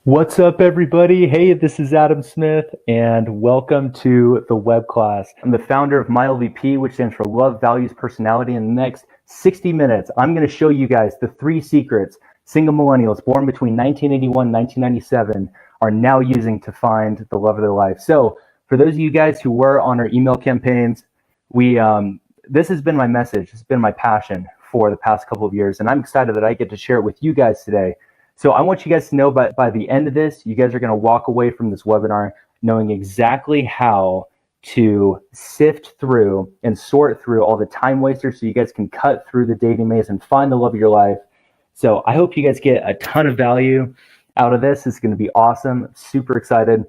What's up, everybody? Hey, this is Adam Smith, and welcome to the web class. I'm the founder of MyLVP, which stands for Love, Values, Personality. In the next 60 minutes, I'm going to show you guys the 3 secrets single millennials born between 1981 and 1997 are now using to find the love of their life. So, for those of you guys who were on our email campaigns, this has been my message. It's been my passion for the past couple of years, and I'm excited that I get to share it with you guys today. So I want you guys to know by the end of this, you guys are going to walk away from this webinar knowing exactly how to sift through and sort through all the time wasters so you guys can cut through the dating maze and find the love of your life. So I hope you guys get a ton of value out of this. It's going to be awesome. Super excited.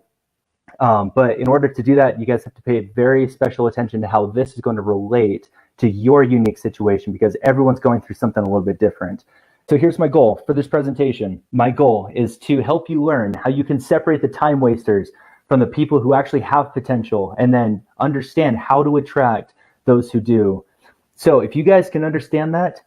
But in order to do that, you guys have to pay very special attention to how this is going to relate to your unique situation because everyone's going through something a little bit different. So here's my goal for this presentation. My goal is to help you learn how you can separate the time wasters from the people who actually have potential and then understand how to attract those who do. So if you guys can understand that,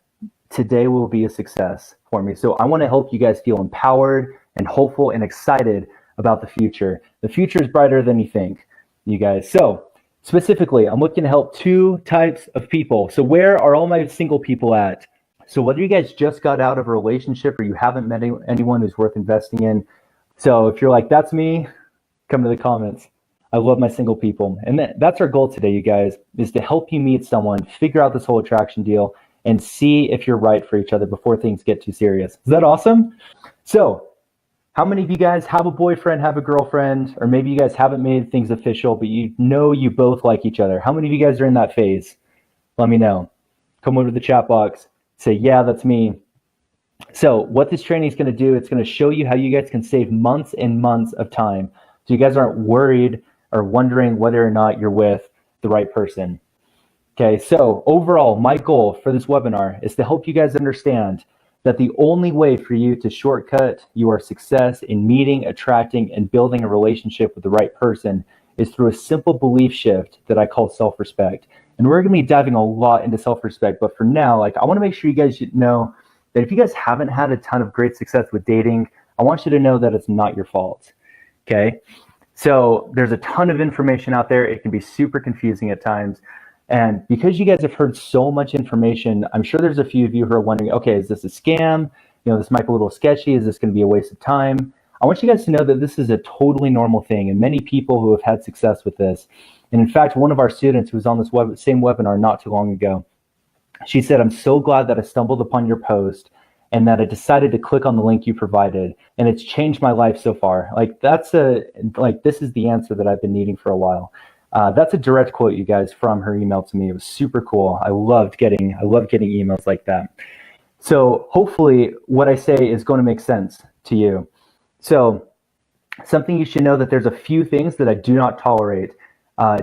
today will be a success for me. So I want to help you guys feel empowered and hopeful and excited about the future. The future is brighter than you think, you guys. So specifically, I'm looking to help 2 types of people. So where are all my single people at? So whether you guys just got out of a relationship or you haven't met anyone who's worth investing in. So if you're like, that's me, come to the comments. I love my single people. And that's our goal today, you guys, is to help you meet someone, figure out this whole attraction deal, and see if you're right for each other before things get too serious. Is that awesome? So how many of you guys have a boyfriend, have a girlfriend, or maybe you guys haven't made things official, but you know you both like each other? How many of you guys are in that phase? Let me know. Come over to the chat box. Say, yeah, that's me. So what this training is going to do, it's going to show you how you guys can save months and months of time. So you guys aren't worried or wondering whether or not you're with the right person. Okay, so overall, my goal for this webinar is to help you guys understand that the only way for you to shortcut your success in meeting, attracting, and building a relationship with the right person is through a simple belief shift that I call self-respect. And we're going to be diving a lot into self-respect. But for now, I want to make sure you guys know that if you guys haven't had a ton of great success with dating, I want you to know that it's not your fault. Okay? So there's a ton of information out there. It can be super confusing at times. And because you guys have heard so much information, I'm sure there's a few of you who are wondering, okay, is this a scam? This might be a little sketchy. Is this going to be a waste of time? I want you guys to know that this is a totally normal thing. And many people who have had success with this, and in fact, one of our students who was on this same webinar not too long ago, she said, I'm so glad that I stumbled upon your post and that I decided to click on the link you provided. And it's changed my life so far. This is the answer that I've been needing for a while. That's a direct quote, you guys, from her email to me. It was super cool. I love getting emails like that. So hopefully what I say is going to make sense to you. So something you should know that there's a few things that I do not tolerate.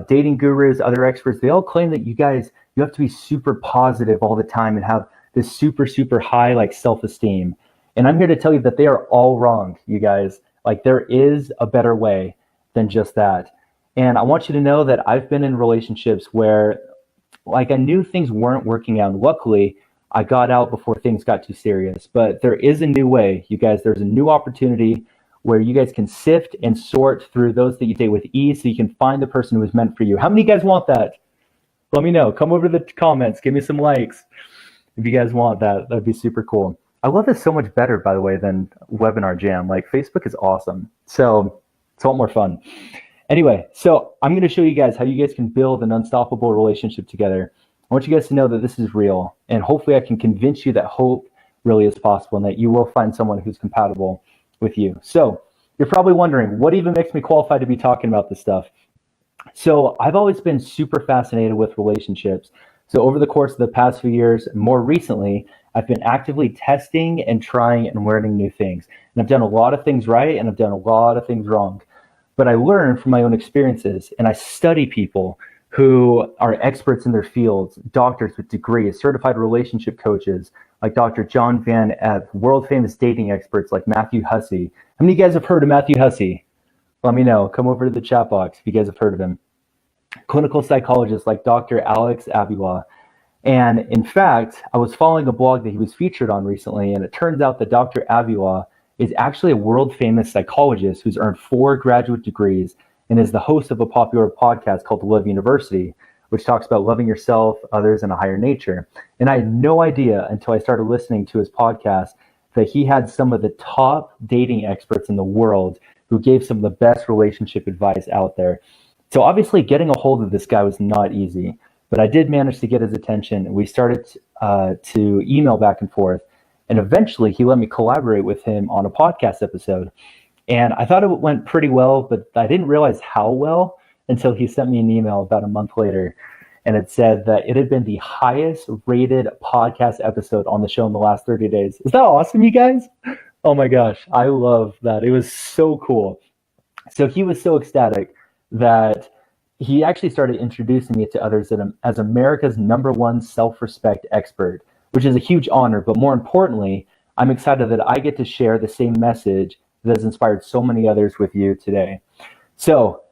Dating gurus, other experts, they all claim that you have to be super positive all the time and have this super, super high self-esteem. And I'm here to tell you that they are all wrong, you guys. There is a better way than just that. And I want you to know that I've been in relationships where I knew things weren't working out. And luckily, I got out before things got too serious. But there is a new way, you guys. There's a new opportunity where you guys can sift and sort through those that you date with ease so you can find the person who is meant for you. How many of you guys want that? Let me know. Come over to the comments. Give me some likes if you guys want that. That'd be super cool. I love this so much better, by the way, than Webinar Jam. Facebook is awesome. So it's a lot more fun. Anyway, so I'm going to show you guys how you guys can build an unstoppable relationship together. I want you guys to know that this is real. And hopefully I can convince you that hope really is possible and that you will find someone who's compatible with you. So you're probably wondering, what even makes me qualified to be talking about this stuff? So I've always been super fascinated with relationships. So over the course of the past few years, more recently, I've been actively testing and trying and learning new things. And I've done a lot of things right and I've done a lot of things wrong. But I learn from my own experiences and I study people who are experts in their fields, doctors with degrees, certified relationship coaches like Dr. John Van Epp, world famous dating experts like Matthew Hussey. How many of you guys have heard of Matthew Hussey? Let me know. Come over to the chat box if you guys have heard of him. Clinical psychologists like Dr. Alex Abila. And in fact, I was following a blog that he was featured on recently, and it turns out that Dr. Avila is actually a world famous psychologist who's earned 4 graduate degrees and is the host of a popular podcast called Love University, which talks about loving yourself, others, and a higher nature. And I had no idea until I started listening to his podcast that he had some of the top dating experts in the world who gave some of the best relationship advice out there. So obviously getting a hold of this guy was not easy, but I did manage to get his attention. We started to email back and forth, and eventually he let me collaborate with him on a podcast episode. And I thought it went pretty well, but I didn't realize how well until he sent me an email about a month later. And it said that it had been the highest rated podcast episode on the show in the last 30 days. Is that awesome, you guys? Oh my gosh, I love that. It was so cool. So he was so ecstatic that he actually started introducing me to others as America's #1 self-respect expert, which is a huge honor. But more importantly, I'm excited that I get to share the same message that has inspired so many others with you today. So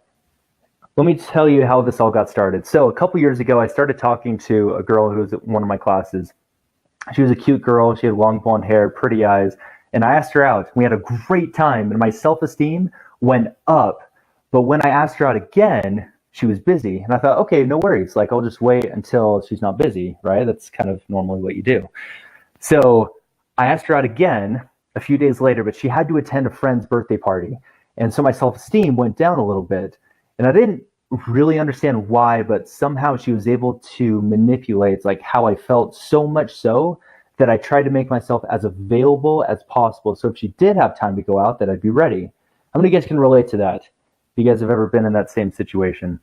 let me tell you how this all got started. So a couple years ago, I started talking to a girl who was at one of my classes. She was a cute girl. She had long blonde hair, pretty eyes. And I asked her out. We had a great time, and my self-esteem went up. But when I asked her out again, she was busy. And I thought, okay, no worries. Like, I'll just wait until she's not busy, right? That's kind of normally what you do. So I asked her out again a few days later, but she had to attend a friend's birthday party. And so my self-esteem went down a little bit. And I didn't really understand why, but somehow she was able to manipulate like how I felt, so much so that I tried to make myself as available as possible. So if she did have time to go out, that I'd be ready. How many of you guys can relate to that? If you guys have ever been in that same situation.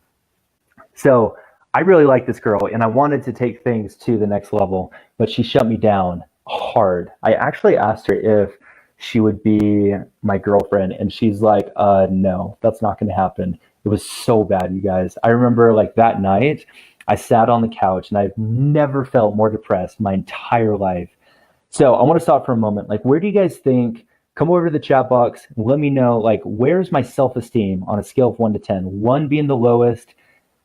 So I really like this girl and I wanted to take things to the next level, but she shut me down hard. I actually asked her if she would be my girlfriend, and she's like, no, that's not going to happen. It was so bad, you guys. I remember like that night, I sat on the couch and I've never felt more depressed my entire life. So I want to stop for a moment. Like, where do you guys think, come over to the chat box and let me know, like, where's my self-esteem on a scale of 1 to 10? 1 being the lowest,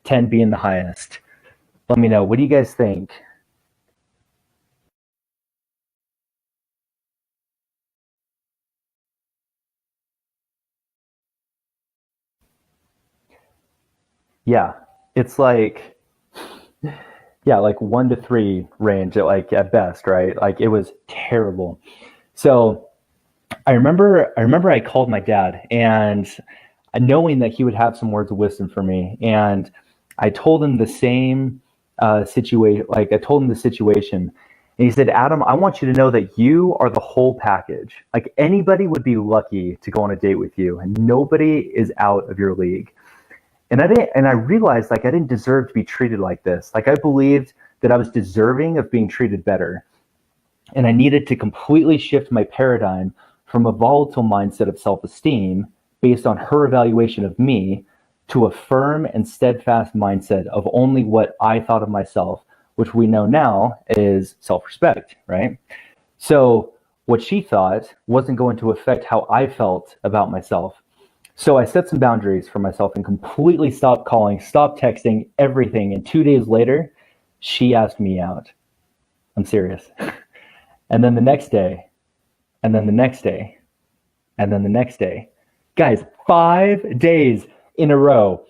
10 being the highest. Let me know. What do you guys think? Yeah, it's like, yeah, like 1 to 3 range, at best, right? Like, it was terrible. So I remember I called my dad, and knowing that he would have some words of wisdom for me, and I told him the same situation. Like, I told him the situation, and he said, "Adam, I want you to know that you are the whole package. Like, anybody would be lucky to go on a date with you, and nobody is out of your league." And I realized like I didn't deserve to be treated like this. Like, I believed that I was deserving of being treated better. And I needed to completely shift my paradigm from a volatile mindset of self-esteem based on her evaluation of me to a firm and steadfast mindset of only what I thought of myself, which we know now is self-respect, right? So what she thought wasn't going to affect how I felt about myself. So I set some boundaries for myself and completely stopped calling, stopped texting, everything. And 2 days later, she asked me out. I'm serious. And then the next day, and then the next day, and then the next day. Guys, 5 days in a row.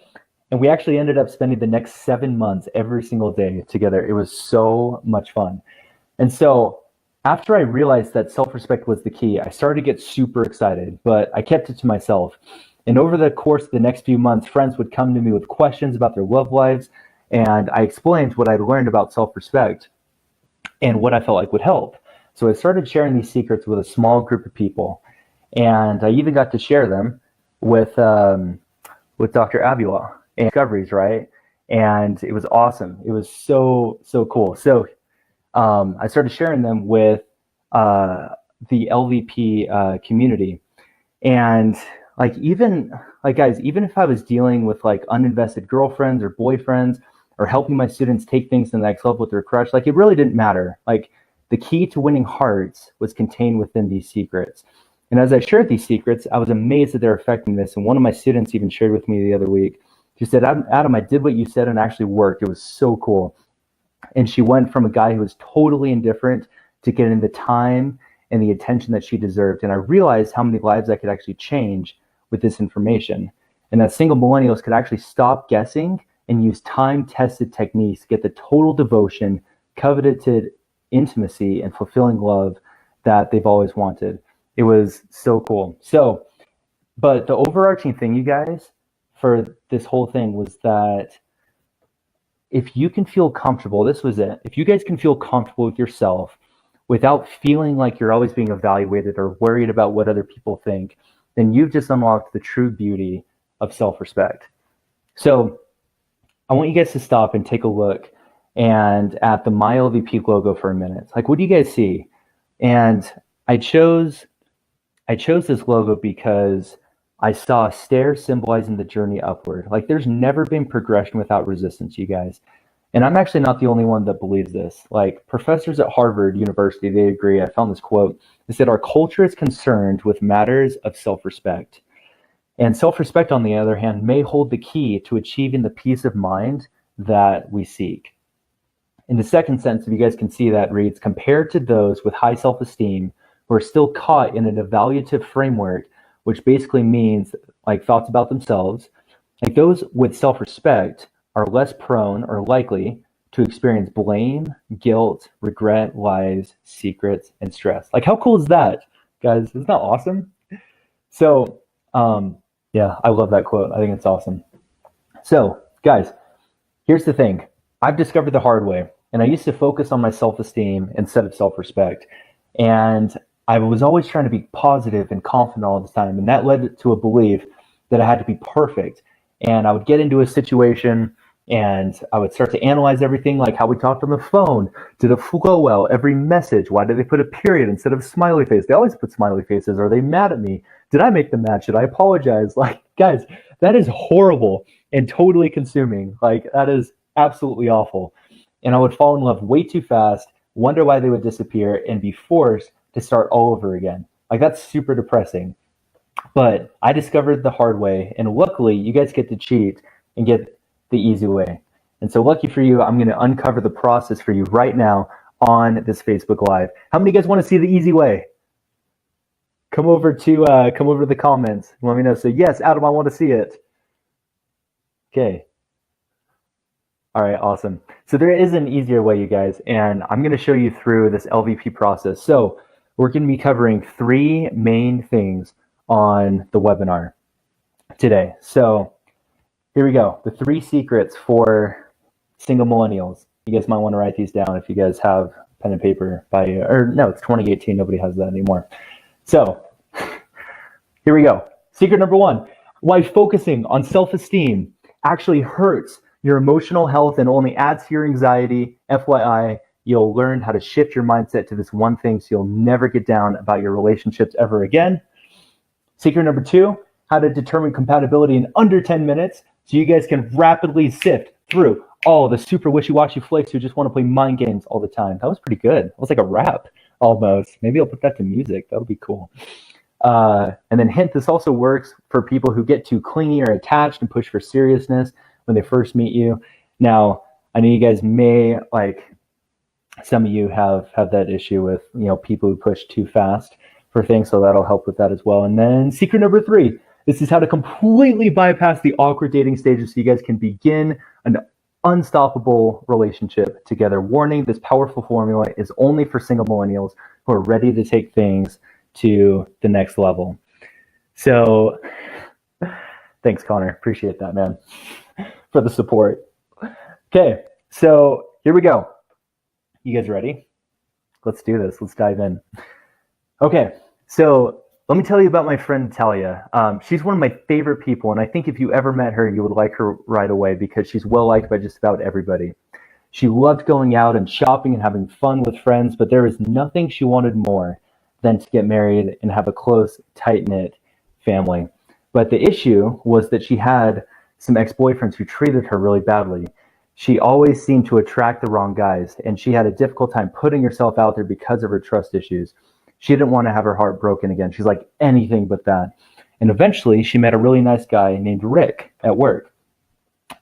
And we actually ended up spending the next 7 months every single day together. It was so much fun. And so after I realized that self-respect was the key, I started to get super excited, but I kept it to myself. And over the course of the next few months, friends would come to me with questions about their love lives, and I explained what I'd learned about self-respect and what I felt like would help. So I started sharing these secrets with a small group of people, and I even got to share them with Dr. Abdullah and Discoveries, right? And it was awesome. It was so cool. So I started sharing them with the LVP community, and guys, even if I was dealing with like uninvested girlfriends or boyfriends, or helping my students take things to the next level with their crush, like, it really didn't matter. Like, the key to winning hearts was contained within these secrets. And as I shared these secrets, I was amazed at their effectiveness. And one of my students even shared with me the other week. She said, Adam, I did what you said and it actually worked. It was so cool. And she went from a guy who was totally indifferent to getting the time and the attention that she deserved. And I realized how many lives I could actually change with this information, and that single millennials could actually stop guessing and use time-tested techniques to get the total devotion, coveted intimacy, and fulfilling love that they've always wanted. It was so cool. So, but the overarching thing, you guys, for this whole thing was that if you can feel comfortable, this was it. If you guys can feel comfortable with yourself without feeling like you're always being evaluated or worried about what other people think, then you've just unlocked the true beauty of self-respect. So I want you guys to stop and take a look and at the MyLVP logo for a minute. Like, what do you guys see? And I chose this logo because I saw a stair symbolizing the journey upward. Like, there's never been progression without resistance, you guys. And I'm actually not the only one that believes this. Like, professors at Harvard University, they agree. I found this quote. They said, our culture is concerned with matters of self-respect. And self-respect, on the other hand, may hold the key to achieving the peace of mind that we seek. In the second sentence, if you guys can see that, reads, compared to those with high self-esteem who are still caught in an evaluative framework, which basically means like thoughts about themselves, like those with self-respect are less prone or likely to experience blame, guilt, regret, lies, secrets, and stress. Like, how cool is that, guys? Isn't that awesome? So, yeah, I love that quote. I think it's awesome. So, guys, here's the thing. I've discovered the hard way, and I used to focus on my self-esteem instead of self-respect. And I was always trying to be positive and confident all the time, and that led to a belief that I had to be perfect. And I would get into a situation, and I would start to analyze everything, like how we talked on the phone. Did it flow well? Every message. Why did they put a period instead of smiley face? They always put smiley faces. Are they mad at me? Did I make them mad? Should I apologize? Like, guys, that is horrible and totally consuming. Like, that is absolutely awful. And I would fall in love way too fast, wonder why they would disappear, and be forced to start all over again. Like, that's super depressing. But I discovered the hard way, and luckily you guys get to cheat and get the easy way. And so lucky for you, I'm going to uncover the process for you right now on this Facebook Live. How many of you guys want to see the easy way? Come over to the comments and let me know. So yes, Adam, I want to see it. Okay. All right, awesome. So there is an easier way, you guys, and I'm going to show you through this LVP process. So we're going to be covering 3 main things on the webinar today. So here we go. The 3 secrets for single millennials. You guys might want to write these down if you guys have pen and paper by you. Or no, it's 2018. Nobody has that anymore. So here we go. Secret number 1, why focusing on self-esteem actually hurts your emotional health and only adds to your anxiety. FYI, you'll learn how to shift your mindset to this one thing so you'll never get down about your relationships ever again. Secret number 2, how to determine compatibility in under 10 minutes so you guys can rapidly sift through all the super wishy-washy flakes who just want to play mind games all the time. That was pretty good. That was like a rap almost. Maybe I'll put that to music. That'll be cool. And then hint, this also works for people who get too clingy or attached and push for seriousness when they first meet you. Now, I know you guys may, like, some of you have that issue with, you know, people who push too fast for things, so that'll help with that as well. And then secret number 3, this is how to completely bypass the awkward dating stages so you guys can begin an unstoppable relationship together. Warning, this powerful formula is only for single millennials who are ready to take things to the next level. So thanks, Connor. Appreciate that, man, for the support. Okay, so here we go. You guys ready? Let's do this. Let's dive in. Okay, so let me tell you about my friend Talia. She's one of my favorite people, and I think if you ever met her, you would like her right away because she's well liked by just about everybody. She loved going out and shopping and having fun with friends, but there was nothing she wanted more than to get married and have a close, tight-knit family. But the issue was that she had some ex-boyfriends who treated her really badly. She always seemed to attract the wrong guys, and she had a difficult time putting herself out there because of her trust issues. She didn't want to have her heart broken again. She's like, anything but that. And eventually, she met a really nice guy named Rick at work.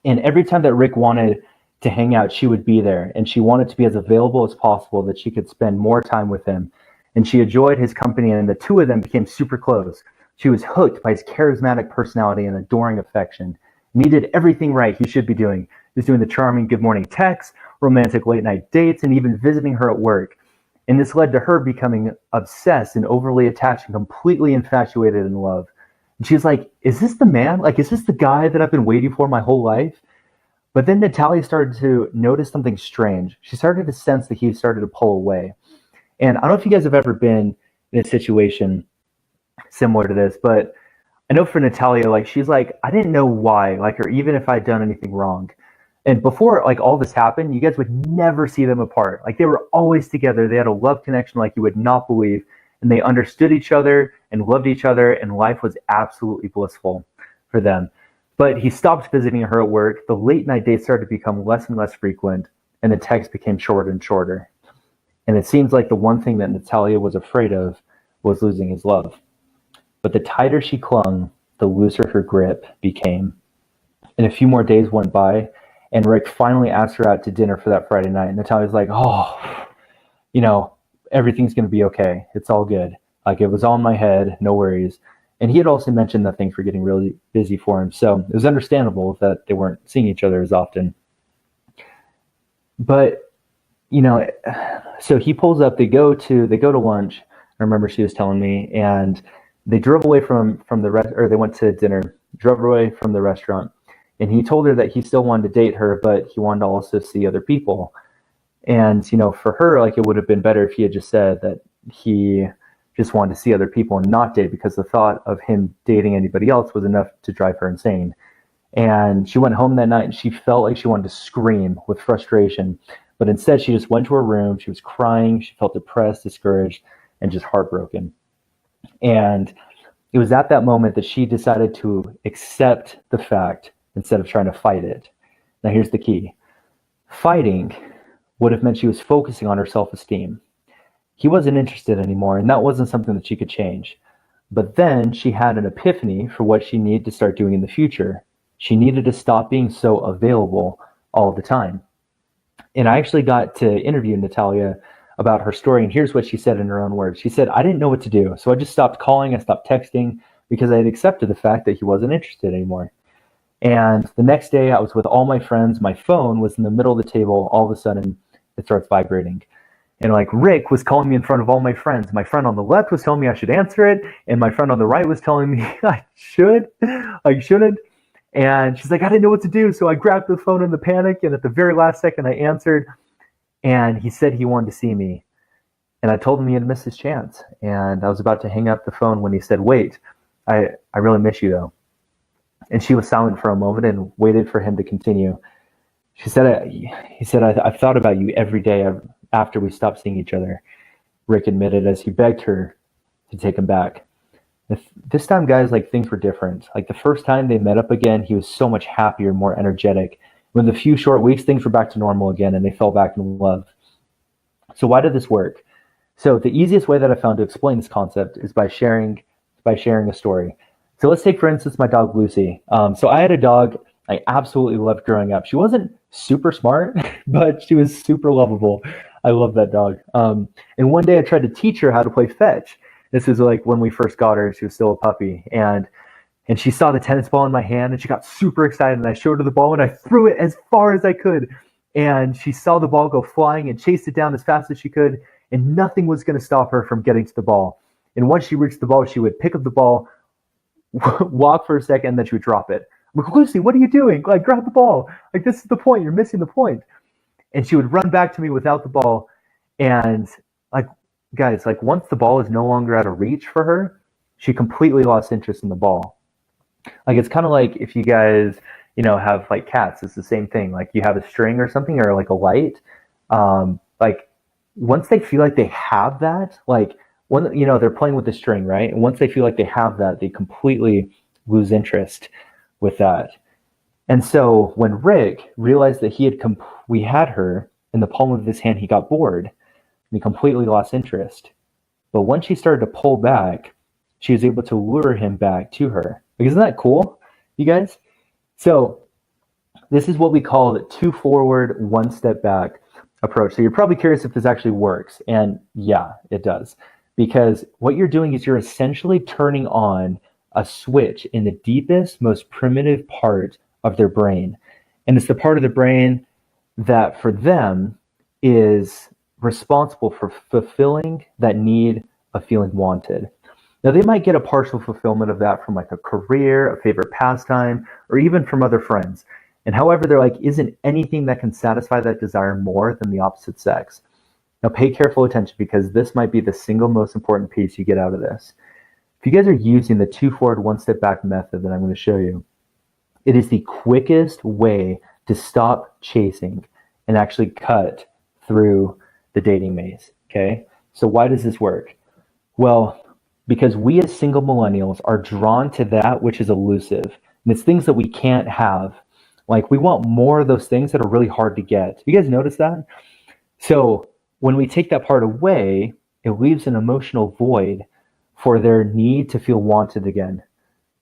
And every time that Rick wanted to hang out, she would be there. And she wanted to be as available as possible that she could spend more time with him. and she enjoyed his company, and the two of them became super close. She was hooked by his charismatic personality and adoring affection. And he did everything right he should be doing. He was doing the charming good morning texts, romantic late night dates, and even visiting her at work. And this led to her becoming obsessed and overly attached and completely infatuated in love. And she's like, is this the man? Like, is this the guy that I've been waiting for my whole life? But then Natalia started to notice something strange. She started to sense that he started to pull away. And I don't know if you guys have ever been in a situation similar to this, but I know for Natalia, like, she's like, I didn't know why, like, or even if I'd done anything wrong. And before like all this happened, you guys would never see them apart. Like, they were always together. They had a love connection like you would not believe. And they understood each other and loved each other, and life was absolutely blissful for them. But he stopped visiting her at work. The late night dates started to become less and less frequent, and the texts became shorter and shorter. And it seems like the one thing that Natalia was afraid of was losing his love. But the tighter she clung, the looser her grip became. And a few more days went by, and Rick finally asked her out to dinner for that Friday night. And Natalia's like, oh, everything's going to be okay. It's all good. Like, it was all in my head, no worries. And he had also mentioned that things were getting really busy for him. So it was understandable that they weren't seeing each other as often. But, so he pulls up, they go to lunch. I remember she was telling me, and they drove away from the they went to dinner, drove away from the restaurant. And he told her that he still wanted to date her, but he wanted to also see other people. And, for her, like, it would have been better if he had just said that he just wanted to see other people and not date, because the thought of him dating anybody else was enough to drive her insane. And she went home that night and she felt like she wanted to scream with frustration. But instead, she just went to her room. She was crying. She felt depressed, discouraged, and just heartbroken. And it was at that moment that she decided to accept the fact instead of trying to fight it. Now, here's the key. Fighting would have meant she was focusing on her self-esteem. He wasn't interested anymore, and that wasn't something that she could change. But then she had an epiphany for what she needed to start doing in the future. She needed to stop being so available all the time. And I actually got to interview Natalia about her story, and here's what she said in her own words. She said, I didn't know what to do, so I just stopped calling, I stopped texting, because I had accepted the fact that he wasn't interested anymore. And the next day, I was with all my friends. My phone was in the middle of the table. All of a sudden, it starts vibrating. And like, Rick was calling me in front of all my friends. My friend on the left was telling me I should answer it, and my friend on the right was telling me I shouldn't. And she's like, I didn't know what to do. So I grabbed the phone in the panic, and at the very last second I answered, and he said he wanted to see me. And I told him he had missed his chance. And I was about to hang up the phone when he said, wait, I really miss you though. And she was silent for a moment and waited for him to continue. He said, I've thought about you every day after we stopped seeing each other, Rick admitted as he begged her to take him back. This time, guys, like, things were different. Like, the first time they met up again, he was so much happier, more energetic. Within a few short weeks, things were back to normal again, and they fell back in love. So why did this work? So the easiest way that I found to explain this concept is by sharing a story. So let's take, for instance, my dog Lucy. So I had a dog I absolutely loved growing up. She wasn't super smart, but she was super lovable. I love that dog. And one day I tried to teach her how to play fetch. This was like when we first got her. She was still a puppy. And she saw the tennis ball in my hand, and she got super excited. And I showed her the ball, and I threw it as far as I could. And she saw the ball go flying and chased it down as fast as she could. And nothing was going to stop her from getting to the ball. And once she reached the ball, she would pick up the ball, walk for a second, and then she would drop it. I'm like, Lucy, what are you doing? Like, grab the ball. Like, this is the point. You're missing the point. And she would run back to me without the ball. And like, guys, like, once the ball is no longer out of reach for her, she completely lost interest in the ball. Like, it's kind of like if you guys, have like cats, it's the same thing. Like, you have a string or something, or like a light. Like, once they feel like they have that, like, when, they're playing with the string, right? And once they feel like they have that, they completely lose interest with that. And so when Rick realized that we had her in the palm of his hand, he got bored and he completely lost interest. But once she started to pull back, she was able to lure him back to her. Like, isn't that cool, you guys? So this is what we call the 2 forward, 1 step back approach. So you're probably curious if this actually works. And yeah, it does. because what you're doing is you're essentially turning on a switch in the deepest, most primitive part of their brain. And it's the part of the brain that for them is responsible for fulfilling that need of feeling wanted. Now, they might get a partial fulfillment of that from like a career, a favorite pastime, or even from other friends. And however, there like isn't anything that can satisfy that desire more than the opposite sex. Now, pay careful attention because this might be the single most important piece you get out of this. If you guys are using the 2 forward, 1 step back method that I'm going to show you, it is the quickest way to stop chasing and actually cut through the dating maze. Okay. So why does this work? Well, because we as single millennials are drawn to that which is elusive. And it's things that we can't have. Like we want more of those things that are really hard to get. You guys notice that? So when we take that part away, it leaves an emotional void for their need to feel wanted again.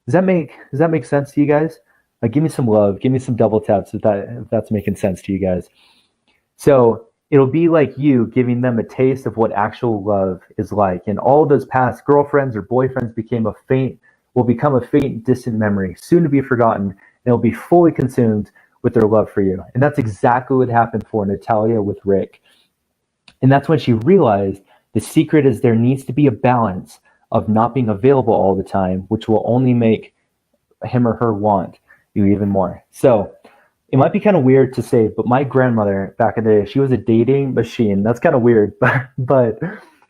Does that make sense to you guys? Like, give me some love, give me some double taps if that's making sense to you guys. So it'll be like you giving them a taste of what actual love is like. And all those past girlfriends or boyfriends will become a faint, distant memory, soon to be forgotten, and it'll be fully consumed with their love for you. And that's exactly what happened for Natalia with Rick. And that's when she realized the secret is there needs to be a balance of not being available all the time, which will only make him or her want you even more. So it might be kind of weird to say, but my grandmother back in the day, she was a dating machine. That's kind of weird, but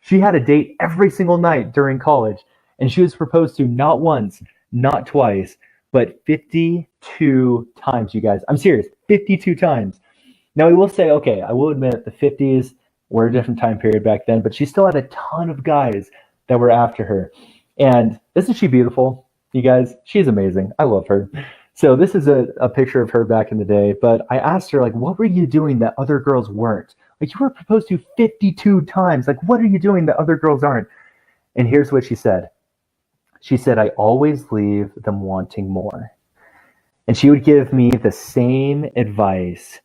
she had a date every single night during college, and she was proposed to not once, not twice, but 52 times, you guys. I'm serious, 52 times. Now, we will say, okay, I will admit the 50s were a different time period back then, but she still had a ton of guys that were after her. And isn't she beautiful, you guys? She's amazing. I love her. So this is a picture of her back in the day, but I asked her, like, what were you doing that other girls weren't? Like, you were proposed to 52 times. Like, what are you doing that other girls aren't? And here's what she said. She said, I always leave them wanting more. And she would give me the same advice.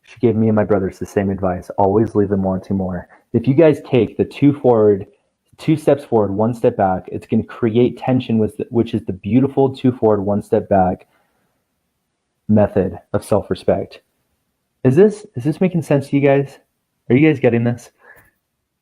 She gave me and my brothers the same advice. Always leave them wanting more. If you guys take the 2 steps forward, 1 step back, it's going to create tension, which is the beautiful 2 forward, 1 step back method of self-respect. Is this making sense to you guys? Are you guys getting this?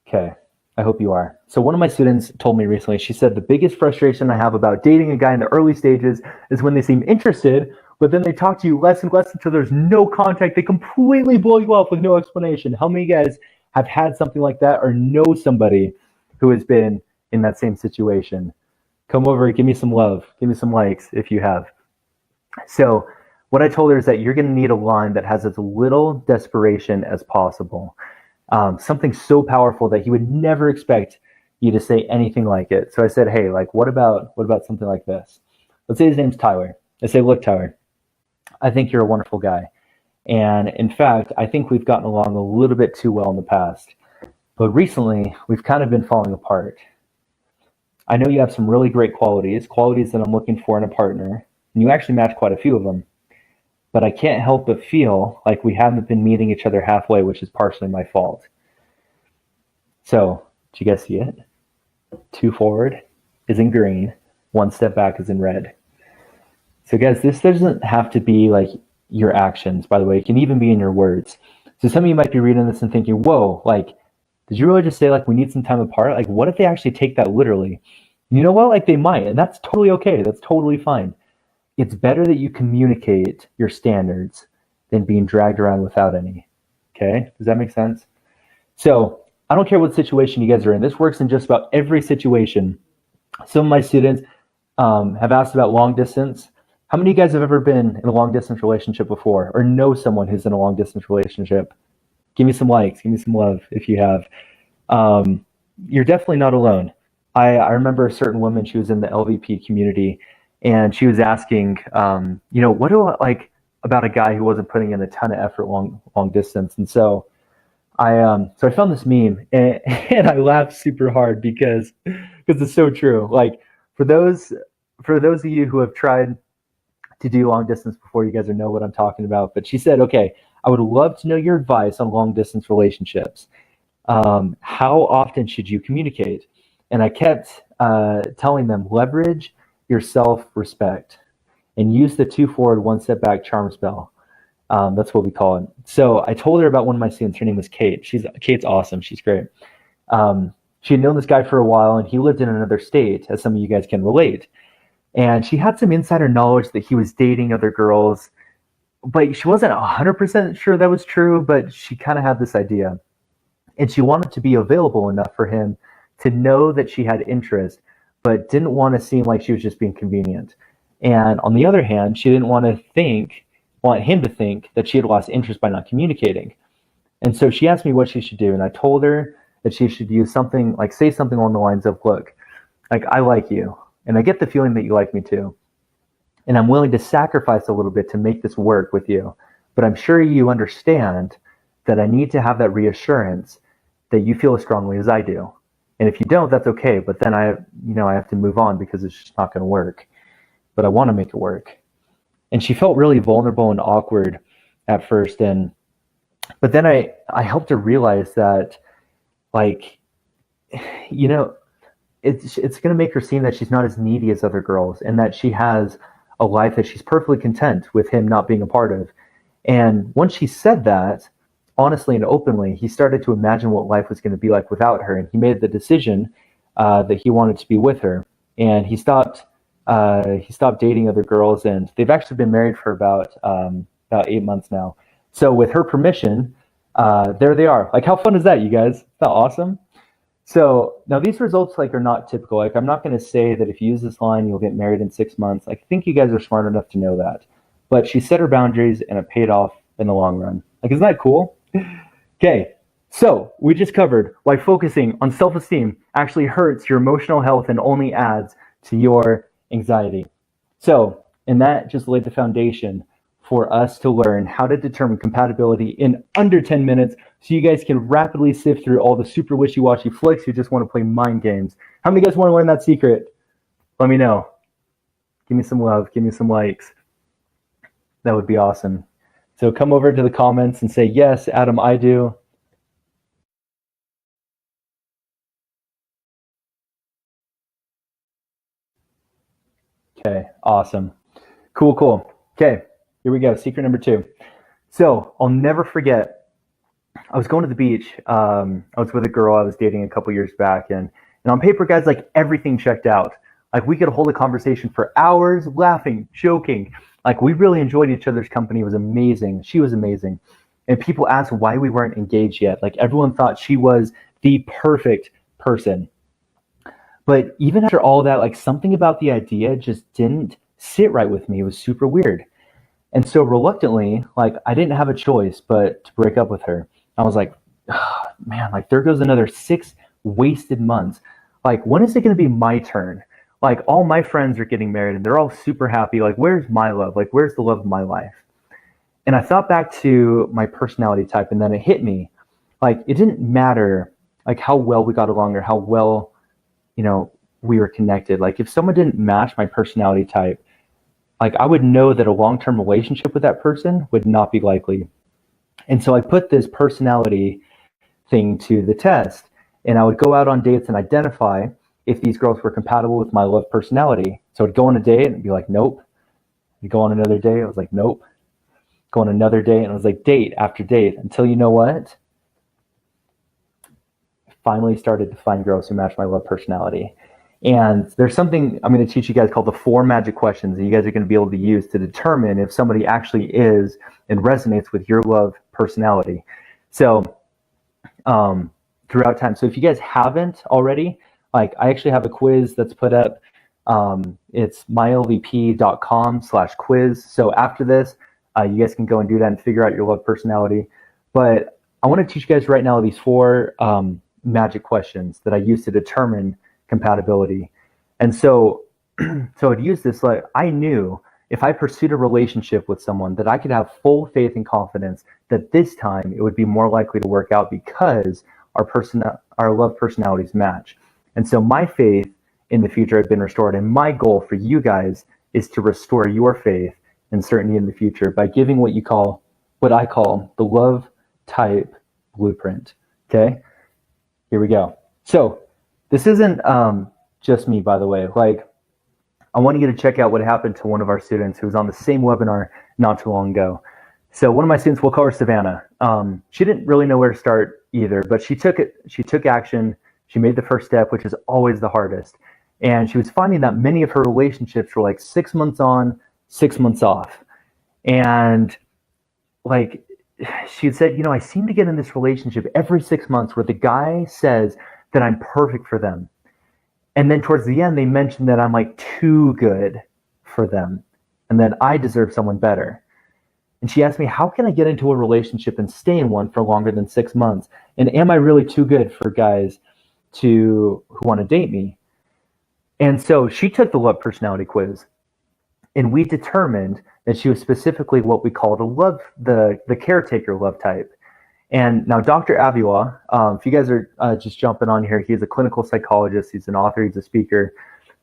Okay, I hope you are. So one of my students told me recently, she said, the biggest frustration I have about dating a guy in the early stages is when they seem interested, but then they talk to you less and less until there's no contact. They completely blow you off with no explanation. How many of you guys have had something like that or know somebody who has been in that same situation? Come over, give me some love, give me some likes if you have. So what I told her is that you're going to need a line that has as little desperation as possible. Something so powerful that he would never expect you to say anything like it. So I said, hey, like, what about something like this? Let's say his name's Tyler. I say, look, Tyler, I think you're a wonderful guy. And in fact, I think we've gotten along a little bit too well in the past. But recently, we've kind of been falling apart. I know you have some really great qualities that I'm looking for in a partner, and you actually match quite a few of them. But I can't help but feel like we haven't been meeting each other halfway, which is partially my fault. So, did you guys see it? 2 forward is in green, 1 step back is in red. So guys, this doesn't have to be like your actions, by the way. It can even be in your words. So some of you might be reading this and thinking, whoa, like, did you really just say, like, we need some time apart? Like, what if they actually take that literally? You know what? Like, they might, and that's totally okay. That's totally fine. It's better that you communicate your standards than being dragged around without any. Okay? Does that make sense? So I don't care what situation you guys are in. This works in just about every situation. Some of my students have asked about long distance. How many of you guys have ever been in a long distance relationship before or know someone who's in a long distance relationship? Give me some likes, give me some love if you have. You're definitely not alone. I remember a certain woman, she was in the LVP community, and she was asking, what do I like about a guy who wasn't putting in a ton of effort long distance? And so I found this meme and I laughed super hard because it's so true. Like for those of you who have tried to do long distance before, you guys know what I'm talking about. But she said, okay, I would love to know your advice on long distance relationships. How often should you communicate? And I kept telling them, leverage your self-respect and use the 2 forward, 1 step back charm spell. That's what we call it. So I told her about one of my students. Her name was Kate. Kate's awesome. She's great. She had known this guy for a while, and he lived in another state, as some of you guys can relate. And she had some insider knowledge that he was dating other girls, but she wasn't 100% sure that was true, but she kind of had this idea. And she wanted to be available enough for him to know that she had interest, but didn't want to seem like she was just being convenient. And on the other hand, she didn't want him to think that she had lost interest by not communicating. And so she asked me what she should do, and I told her that she should use something like, say something along the lines of, look, like, I like you, and I get the feeling that you like me too. And I'm willing to sacrifice a little bit to make this work with you. But I'm sure you understand that I need to have that reassurance that you feel as strongly as I do. And if you don't, that's okay. But then I have to move on because it's just not going to work. But I want to make it work. And she felt really vulnerable and awkward at first. But then I helped her realize that, like, it's going to make her seem that she's not as needy as other girls, and that she has a life that she's perfectly content with him not being a part of. And once she said that, honestly and openly, he started to imagine what life was going to be like without her, and he made the decision that he wanted to be with her. And he stopped dating other girls, and they've actually been married for about 8 months now. So with her permission, there they are. Like, how fun is that, you guys? Isn't that awesome? So now these results, like, are not typical. Like, I'm not going to say that if you use this line, you'll get married in 6 months. I think you guys are smart enough to know that. But she set her boundaries, and it paid off in the long run. Like, isn't that cool? Okay, so we just covered why focusing on self-esteem actually hurts your emotional health and only adds to your anxiety. So, and that just laid the foundation for us to learn how to determine compatibility in under 10 minutes so you guys can rapidly sift through all the super wishy-washy flicks who just want to play mind games. How many guys want to learn that secret? Let me know. Give me some love. Give me some likes. That would be awesome. So come over to the comments and say, yes, Adam, I do. Okay, awesome. Cool. Okay, here we go. Secret number 2. So I'll never forget, I was going to the beach. I was with a girl I was dating a couple years back, and on paper, guys, like, everything checked out. Like, we could hold a conversation for hours, laughing, joking. Like, we really enjoyed each other's company. It was amazing. She was amazing. And people asked why we weren't engaged yet. Like, everyone thought she was the perfect person. But even after all that, like, something about the idea just didn't sit right with me. It was super weird. And so reluctantly, like, I didn't have a choice but to break up with her. I was like, oh, man, like, there goes another 6 wasted months. Like, when is it going to be my turn? Like, all my friends are getting married and they're all super happy. Like, where's my love? Like, where's the love of my life? And I thought back to my personality type, and then it hit me. Like, it didn't matter, like, how well we got along or how well, we were connected. Like, if someone didn't match my personality type, like, I would know that a long-term relationship with that person would not be likely. And so I put this personality thing to the test, and I would go out on dates and identify if these girls were compatible with my love personality. So I'd go on a date and be like, nope. I'd go on another day, I was like, nope. Go on another date, and I was like, date after date, until, you know what? I finally started to find girls who match my love personality. And there's something I'm going to teach you guys called the 4 magic questions that you guys are going to be able to use to determine if somebody actually is and resonates with your love personality. So throughout time. So if you guys haven't already, like, I actually have a quiz that's put up. It's mylvp.com/quiz. So after this, you guys can go and do that and figure out your love personality. But I want to teach you guys right now these 4 magic questions that I use to determine compatibility. And so I'd use this, like, I knew if I pursued a relationship with someone that I could have full faith and confidence that this time it would be more likely to work out because our love personalities match. And so my faith in the future had been restored. And my goal for you guys is to restore your faith and certainty in the future by giving what I call the love type blueprint. Okay. Here we go. So this isn't just me, by the way. Like, I want you to check out what happened to one of our students who was on the same webinar not too long ago. So one of my students, we'll call her Savannah. She didn't really know where to start either, but she took action. She made the first step, which is always the hardest. And she was finding that many of her relationships were like 6 months on, 6 months off. And like, she said, I seem to get in this relationship every 6 months where the guy says that I'm perfect for them. And then towards the end, they mentioned that I'm like too good for them and that I deserve someone better. And she asked me, how can I get into a relationship and stay in one for longer than 6 months? And am I really too good for guys who want to date me? And so she took the love personality quiz, and we determined that she was specifically what we call the caretaker love type. And now Dr. Avila, if you guys are just jumping on here, he's a clinical psychologist, he's an author, he's a speaker,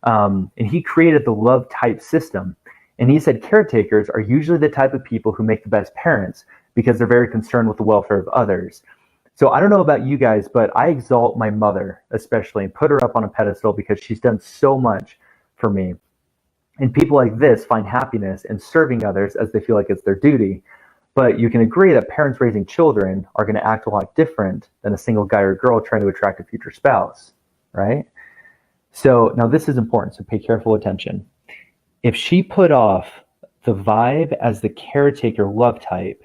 and he created the love type system. And he said caretakers are usually the type of people who make the best parents because they're very concerned with the welfare of others. So I don't know about you guys, but I exalt my mother especially and put her up on a pedestal because she's done so much for me. And people like this find happiness in serving others as they feel like it's their duty. But you can agree that parents raising children are going to act a lot different than a single guy or girl trying to attract a future spouse, right? So now this is important, so pay careful attention. If she put off the vibe as the caretaker love type,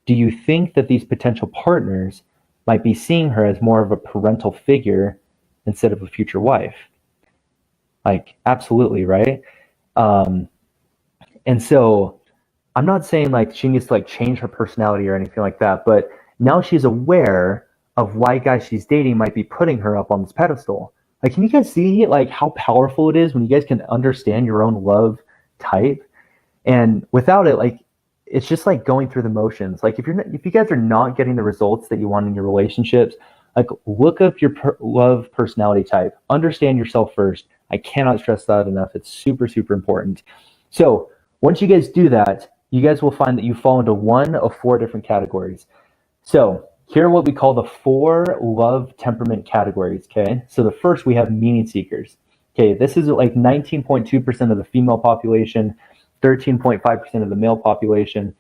do you think that these potential partners might be seeing her as more of a parental figure instead of a future wife? Like, absolutely, right? And so I'm not saying like she needs to like change her personality or anything like that, but now she's aware of why guys she's dating might be putting her up on this pedestal. Like, can you guys see like how powerful it is when you guys can understand your own love type? And without it, like, it's just like going through the motions. Like, if you guys are not getting the results that you want in your relationships, like, look up your love personality type. Understand yourself first. I cannot stress that enough. It's super, super important. So once you guys do that, you guys will find that you fall into one of 4 different categories. So here are what we call the 4 love temperament categories, okay? So the first, we have meaning seekers. Okay, this is like 19.2% of the female population, 13.5% of the male population.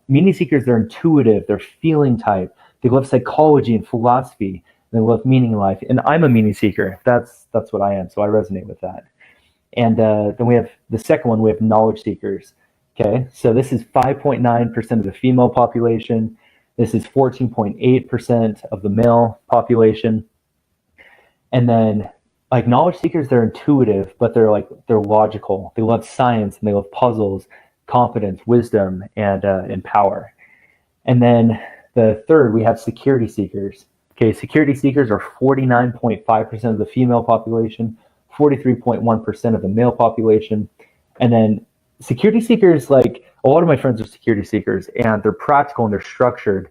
Meaning seekers, they're intuitive, they're feeling type. They love psychology and philosophy. They love meaning in life. And I'm a meaning seeker. That's what I am, so I resonate with that. And then we have the second one, we have knowledge seekers. Okay, so this is 5.9% of the female population. This is 14.8% of the male population. And then, like, knowledge seekers, they're intuitive, but they're logical. They love science and they love puzzles, confidence, wisdom, and power. And then the third, we have security seekers. Okay, security seekers are 49.5% of the female population, 43.1% of the male population. And then security seekers, like, a lot of my friends are security seekers, and they're practical and they're structured.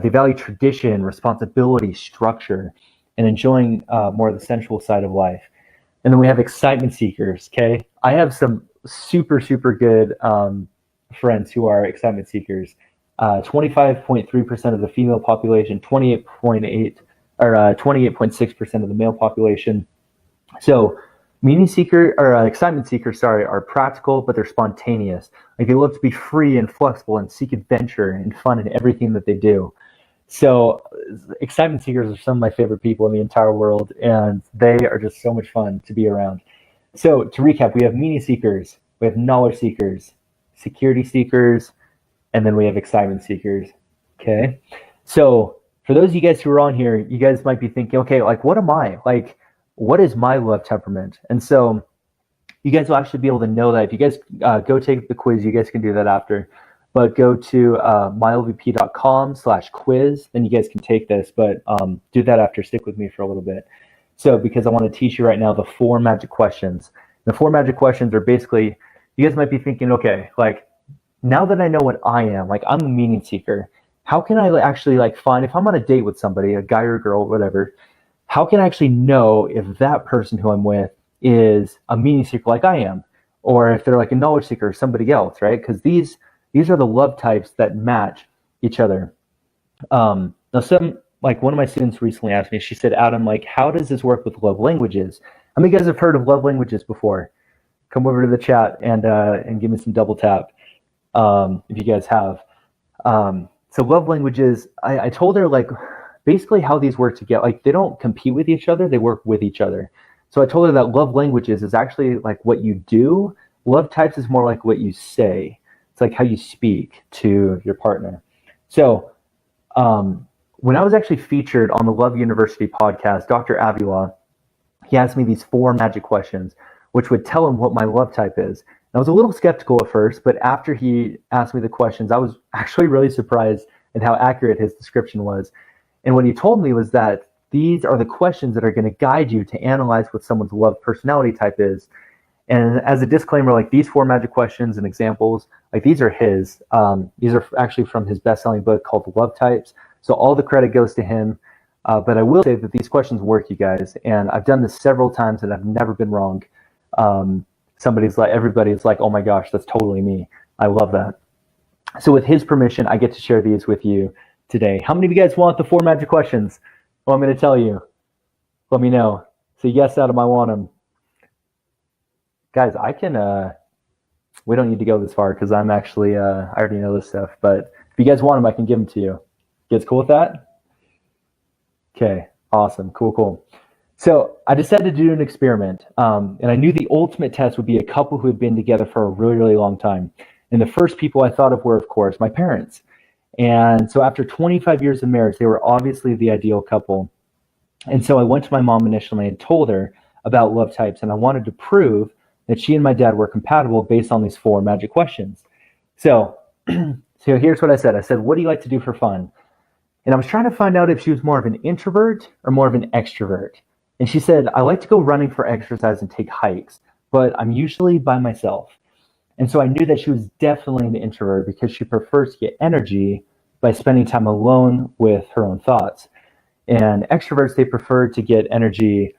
They value tradition, responsibility, structure, and enjoying more of the sensual side of life. And then we have excitement seekers, okay? I have some super, super good friends who are excitement seekers. 25.3% of the female population, 28.6% of the male population. So meaning seeker or excitement seekers, are practical, but they're spontaneous. Like, they love to be free and flexible and seek adventure and fun in everything that they do. So excitement seekers are some of my favorite people in the entire world, and they are just so much fun to be around. So to recap, we have meaning seekers, we have knowledge seekers, security seekers, and then we have excitement seekers. Okay. So for those of you guys who are on here, you guys might be thinking, okay, like, what am I? Like, what is my love temperament? And so you guys will actually be able to know that. If you guys go take the quiz, you guys can do that after. But go to mylvp.com/quiz, then you guys can take this. But do that after. Stick with me for a little bit. So, because I want to teach you right now the 4 magic questions. The 4 magic questions are basically, you guys might be thinking, okay, like, now that I know what I am, like, I'm a meaning seeker, how can I actually like find, if I'm on a date with somebody, a guy or a girl, whatever, how can I actually know if that person who I'm with is a meaning seeker like I am, or if they're like a knowledge seeker or somebody else, right? Because these are the love types that match each other. Now, some like one of my students recently asked me, she said, Adam, like, how does this work with love languages? How many of you guys have heard of love languages before? Come over to the chat and give me some double tap if you guys have. So love languages, I told her like basically how these work together. Like they don't compete with each other, they work with each other. So I told her that love languages is actually like what you do. Love types is more like what you say. It's like how you speak to your partner. So when I was actually featured on the Love University podcast, Dr. Avila, he asked me these 4 magic questions, which would tell him what my love type is. And I was a little skeptical at first, but after he asked me the questions, I was actually really surprised at how accurate his description was. And what he told me was that these are the questions that are going to guide you to analyze what someone's love personality type is. And as a disclaimer, like these 4 magic questions and examples, like these are his. These are actually from his best-selling book called Love Types. So all the credit goes to him. But I will say that these questions work, you guys. And I've done this several times and I've never been wrong. Everybody's like, oh my gosh, that's totally me. I love that. So with his permission, I get to share these with you today. How many of you guys want the 4 magic questions? Well, I'm going to tell you. Let me know. Say yes, Adam, I want them. Guys, I can, we don't need to go this far because I'm actually, I already know this stuff. But if you guys want them, I can give them to you. You guys cool with that? Okay, awesome. Cool. So I decided to do an experiment. And I knew the ultimate test would be a couple who had been together for a really, really long time. And the first people I thought of were, of course, my parents. And so after 25 years of marriage, they were obviously the ideal couple. And so I went to my mom initially and told her about love types. And I wanted to prove that she and my dad were compatible based on these 4 magic questions. So here's what I said. I said, what do you like to do for fun? And I was trying to find out if she was more of an introvert or more of an extrovert. And she said, I like to go running for exercise and take hikes, but I'm usually by myself. And so I knew that she was definitely an introvert because she prefers to get energy by spending time alone with her own thoughts. And extroverts, they prefer to get energy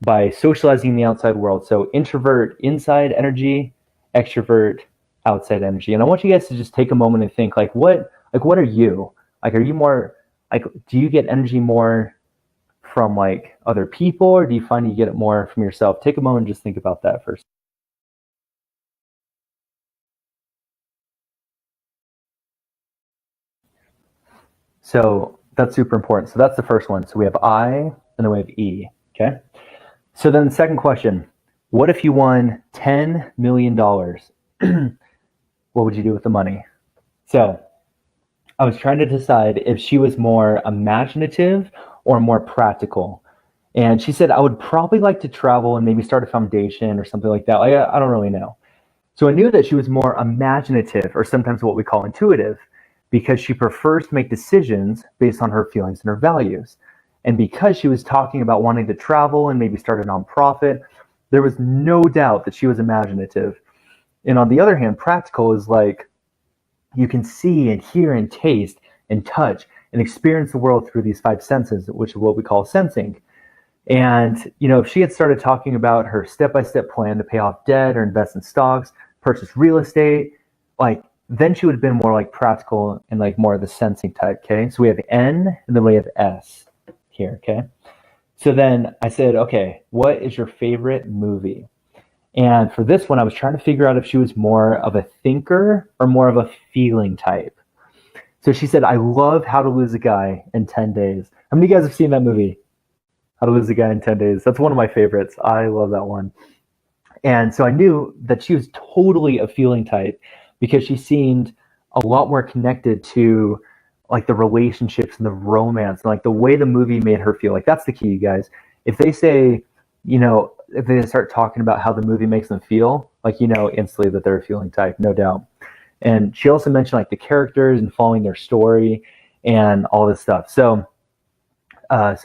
by socializing in the outside world. So introvert, inside energy, extrovert, outside energy. And I want you guys to just take a moment and think, what are you? Like, are you more, like, do you get energy more from like other people, or do you find you get it more from yourself? Take a moment and just think about that first. So that's super important. So that's the first one. So we have I, and then we have E, okay? So then the second question, what if you won $10 million? What would you do with the money? So I was trying to decide if she was more imaginative or more practical. And she said, I would probably like to travel and maybe start a foundation or something like that. I don't really know. So I knew that she was more imaginative, or sometimes what we call intuitive, because she prefers to make decisions based on her feelings and her values. And because she was talking about wanting to travel and maybe start a nonprofit, there was no doubt that she was imaginative. And on the other hand, practical is like you can see and hear and taste and touch and experience the world through these 5 senses, which is what we call sensing. And, if she had started talking about her step-by-step plan to pay off debt or invest in stocks, purchase real estate, then she would have been more like practical and like more of the sensing type, okay? So we have N and then we have S here, okay? So then I said, okay, what is your favorite movie? And for this one, I was trying to figure out if she was more of a thinker or more of a feeling type. So she said, I love How to Lose a Guy in 10 Days. How many of you guys have seen that movie? How to Lose a Guy in 10 Days. That's one of my favorites. I love that one. And so I knew that she was totally a feeling type because she seemed a lot more connected to like the relationships and the romance and like the way the movie made her feel. Like that's the key, you guys. If they say, if they start talking about how the movie makes them feel, instantly that they're a feeling type, no doubt. And she also mentioned like the characters and following their story and all this stuff. So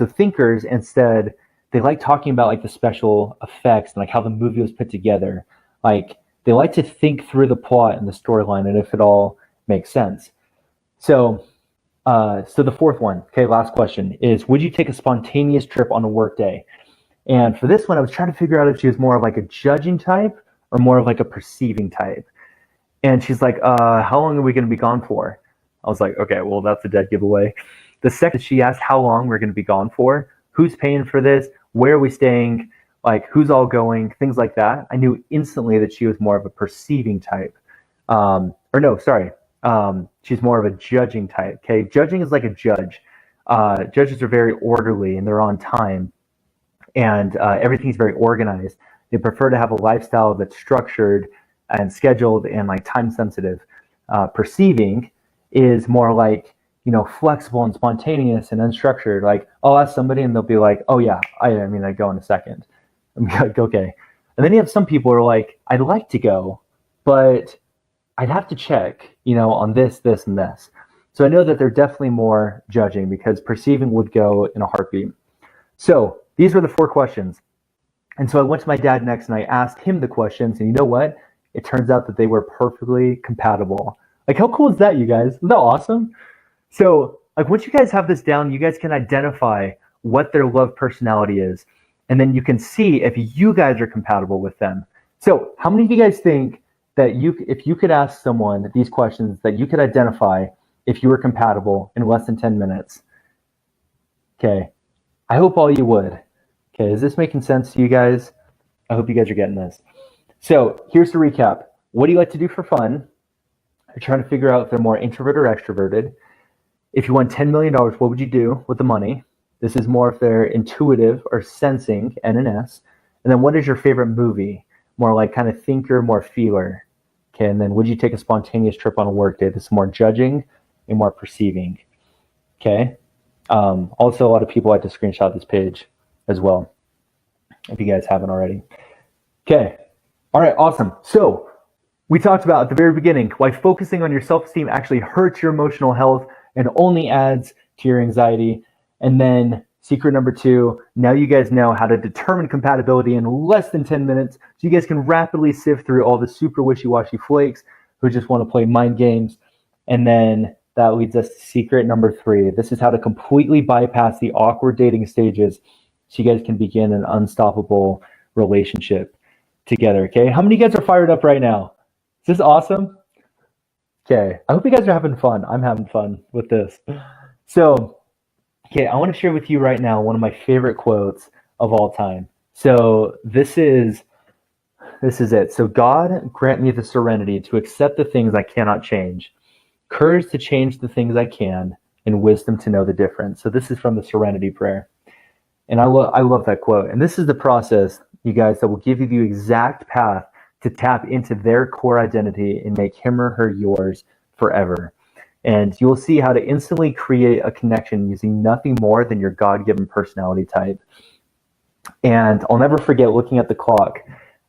thinkers, instead, they like talking about like the special effects and like how the movie was put together. Like they like to think through the plot and the storyline and if it all makes sense. So the fourth one, okay, last question is, would you take a spontaneous trip on a work day? And for this one, I was trying to figure out if she was more of like a judging type or more of like a perceiving type. And she's like, how long are we going to be gone for? I was like, okay, well, that's a dead giveaway. the second she asked how long we're going to be gone for, who's paying for this, where are we staying, like who's all going, things like that, I knew instantly that she was more of a perceiving type. Or no, sorry. She's more of a judging type. Okay. Judging is like a judge. Judges are very orderly and they're on time, and everything's very organized. They prefer to have a lifestyle that's structured and scheduled and like time sensitive. Perceiving is more like, flexible and spontaneous and unstructured. Like I'll ask somebody and they'll be like, oh yeah, I'd go in a second. I'm like, okay. And then you have some people who are like, I'd like to go, but I'd have to check, on this, this, and this. So I know that they're definitely more judging, because perceiving would go in a heartbeat. So these were the 4 questions. And so I went to my dad next and I asked him the questions, and you know what? It turns out that they were perfectly compatible. Like, how cool is that, you guys? Isn't that awesome? So like, once you guys have this down, you guys can identify what their love personality is. And then you can see if you guys are compatible with them. So how many of you guys think that if you could ask someone these questions, that you could identify if you were compatible in less than 10 minutes? Okay. I hope all you would. Okay. Is this making sense to you guys? I hope you guys are getting this. So here's the recap. What do you like to do for fun? You're trying to figure out if they're more introverted or extroverted. If you won $10 million, what would you do with the money? This is more if they're intuitive or sensing, N&S. And then what is your favorite movie? More like kind of thinker, more feeler. Okay, and then would you take a spontaneous trip on a work day? This is more judging and more perceiving. Okay. Also, a lot of people like to screenshot this page as well, if you guys haven't already. Okay. All right, awesome. So we talked about at the very beginning why focusing on your self-esteem actually hurts your emotional health and only adds to your anxiety. And then secret number 2, now you guys know how to determine compatibility in less than 10 minutes, so you guys can rapidly sift through all the super wishy-washy flakes who just want to play mind games. And then that leads us to secret number 3. This is how to completely bypass the awkward dating stages so you guys can begin an unstoppable relationship together. Okay, how many of you guys are fired up right now? Is this awesome? Okay, I hope you guys are having fun. I'm having fun with this. So, okay, I want to share with you right now one of my favorite quotes of all time. So this is it. So God grant me the serenity to accept the things I cannot change, courage to change the things I can, and wisdom to know the difference. So this is from the Serenity Prayer. And I love that quote. And this is the process, you guys, that will give you the exact path to tap into their core identity and make him or her yours forever. And you'll see how to instantly create a connection using nothing more than your God-given personality type. And I'll never forget looking at the clock.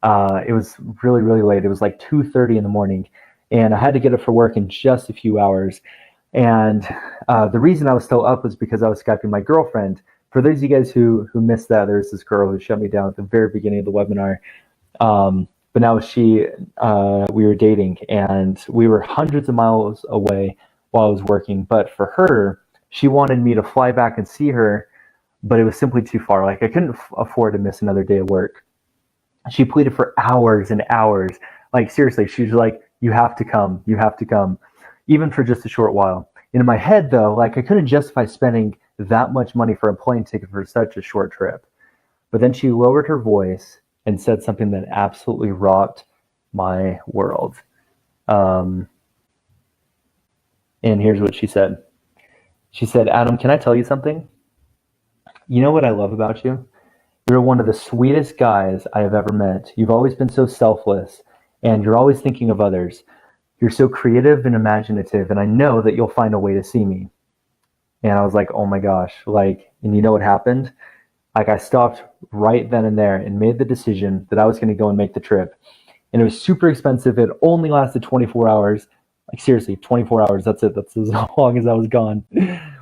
It was really, really late. It was like 2:30 in the morning. And I had to get up for work in just a few hours. And the reason I was still up was because I was Skyping my girlfriend. For those of you guys who missed that, there was this girl who shut me down at the very beginning of the webinar. But now we were dating, and we were hundreds of miles away while I was working. But for her, she wanted me to fly back and see her, but it was simply too far. Like, I couldn't afford to miss another day of work. She pleaded for hours and hours. Like, seriously, she was like, you have to come, even for just a short while. And in my head, though, like, I couldn't justify spending that much money for a plane ticket for such a short trip. But then she lowered her voice and said something that absolutely rocked my world. And here's what she said. She said, Adam, can I tell you something? You know what I love about you? You're one of the sweetest guys I have ever met. You've always been so selfless, and you're always thinking of others. You're so creative and imaginative, and I know that you'll find a way to see me. And I was like, oh my gosh. Like, and you know what happened? Like, I stopped right then and there and made the decision that I was going to go and make the trip. And it was super expensive. It only lasted 24 hours. Like, seriously, 24 hours. That's it. That's as long as I was gone.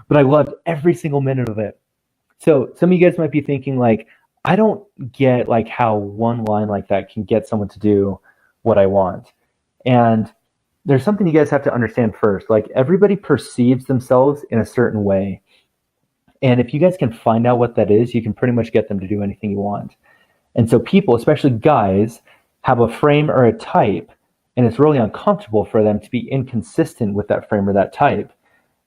But I loved every single minute of it. So some of you guys might be thinking, like, I don't get like how one line like that can get someone to do what I want. And there's something you guys have to understand first. Like, everybody perceives themselves in a certain way. And if you guys can find out what that is, you can pretty much get them to do anything you want. And so people, especially guys, have a frame or a type, and it's really uncomfortable for them to be inconsistent with that frame or that type.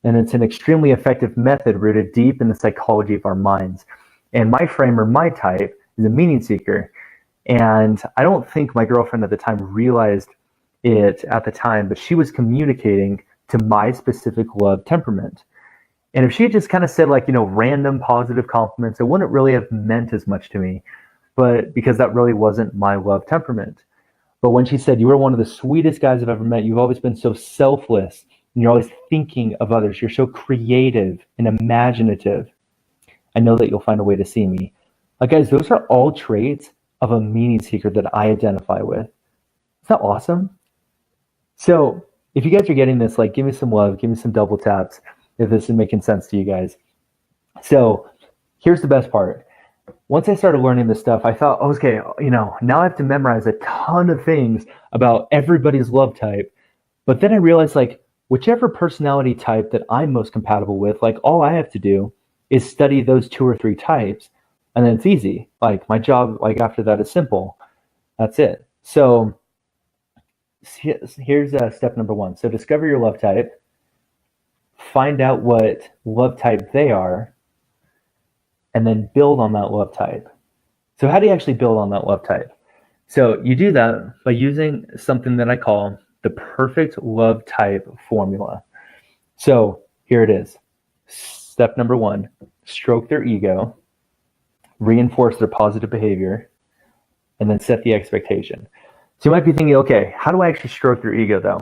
And it's an extremely effective method rooted deep in the psychology of our minds. And my frame, or my type, is a meaning seeker. And I don't think my girlfriend at the time realized it at the time, but she was communicating to my specific love temperament. And if she had just kind of said, like, random positive compliments, it wouldn't really have meant as much to me, but because that really wasn't my love temperament. But when she said, "You are one of the sweetest guys I've ever met. You've always been so selfless, and you're always thinking of others. You're so creative and imaginative. I know that you'll find a way to see me." Like, guys, those are all traits of a meaning seeker that I identify with. Is that awesome? So if you guys are getting this, like, give me some love, give me some double taps if this is making sense to you guys. So here's the best part. Once I started learning this stuff, I thought, okay, now I have to memorize a ton of things about everybody's love type. But then I realized, like, whichever personality type that I'm most compatible with, like, all I have to do is study those 2 or 3 types, and then it's easy. Like, my job, like, after that is simple. That's it. So here's step number 1. So discover your love type, find out what love type they are, and then build on that love type. So how do you actually build on that love type? So you do that by using something that I call the perfect love type formula. So here it is. Step number 1, stroke their ego, reinforce their positive behavior, and then set the expectation. So you might be thinking, okay, how do I actually stroke their ego though?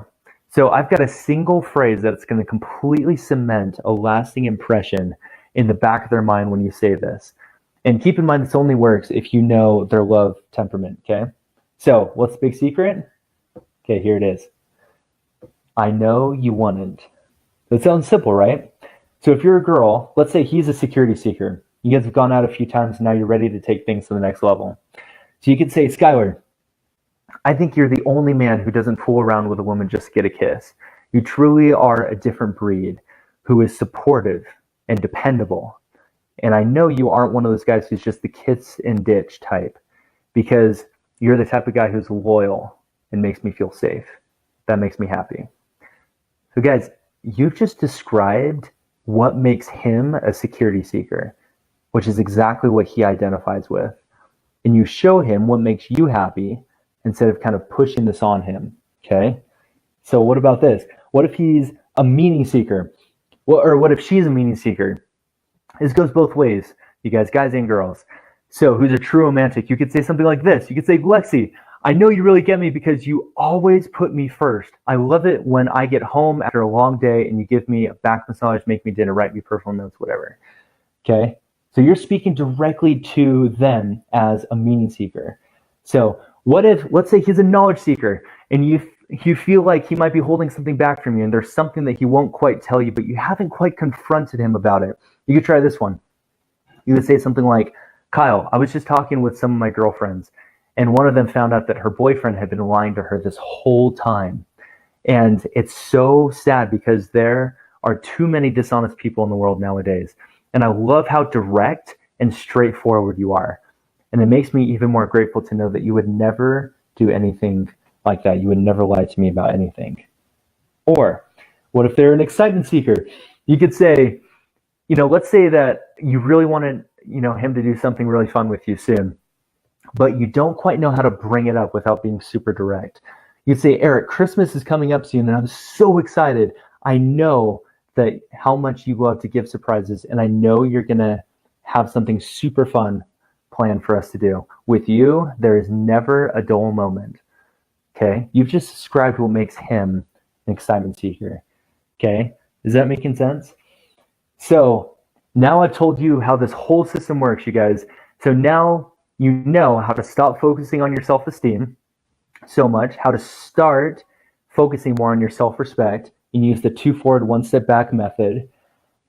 So I've got a single phrase that's going to completely cement a lasting impression in the back of their mind when you say this. And keep in mind, this only works if you know their love temperament, okay? So what's the big secret? Okay, here it is. I know you wouldn't. That sounds simple, right? So if you're a girl, let's say he's a security seeker. You guys have gone out a few times, and now you're ready to take things to the next level. So you could say, Skylar, I think you're the only man who doesn't fool around with a woman just to get a kiss. You truly are a different breed who is supportive and dependable. And I know you aren't one of those guys who's just the kiss and ditch type, because you're the type of guy who's loyal and makes me feel safe. That makes me happy. So guys, you've just described what makes him a security seeker, which is exactly what he identifies with. And you show him what makes you happy instead of kind of pushing this on him, okay? So what about this? What if he's a meaning seeker? Or what if she's a meaning seeker? This goes both ways, you guys and girls. So who's a true romantic? You could say something like this. You could say, Lexi, I know you really get me because you always put me first. I love it when I get home after a long day and you give me a back massage, make me dinner, write me personal notes, whatever. Okay? So you're speaking directly to them as a meaning seeker. So what if, let's say he's a knowledge seeker and you feel like he might be holding something back from you and there's something that he won't quite tell you, but you haven't quite confronted him about it. You could try this one. You would say something like, Kyle, I was just talking with some of my girlfriends, and one of them found out that her boyfriend had been lying to her this whole time. And it's so sad because there are too many dishonest people in the world nowadays. And I love how direct and straightforward you are. And it makes me even more grateful to know that you would never do anything like that. You would never lie to me about anything. Or what if they're an excitement seeker? You could say, let's say that you really wanted, him to do something really fun with you soon, but you don't quite know how to bring it up without being super direct. You'd say, Eric, Christmas is coming up soon, and I'm so excited. I know that how much you love to give surprises, and I know you're going to have something super fun planned for us to do. With you, there is never a dull moment. Okay? You've just described what makes him an excitement seeker. Okay? Is that making sense? So now I've told you how this whole system works, you guys. So now you know how to stop focusing on your self-esteem so much, how to start focusing more on your self-respect, and use the 2 forward, 1 step back method,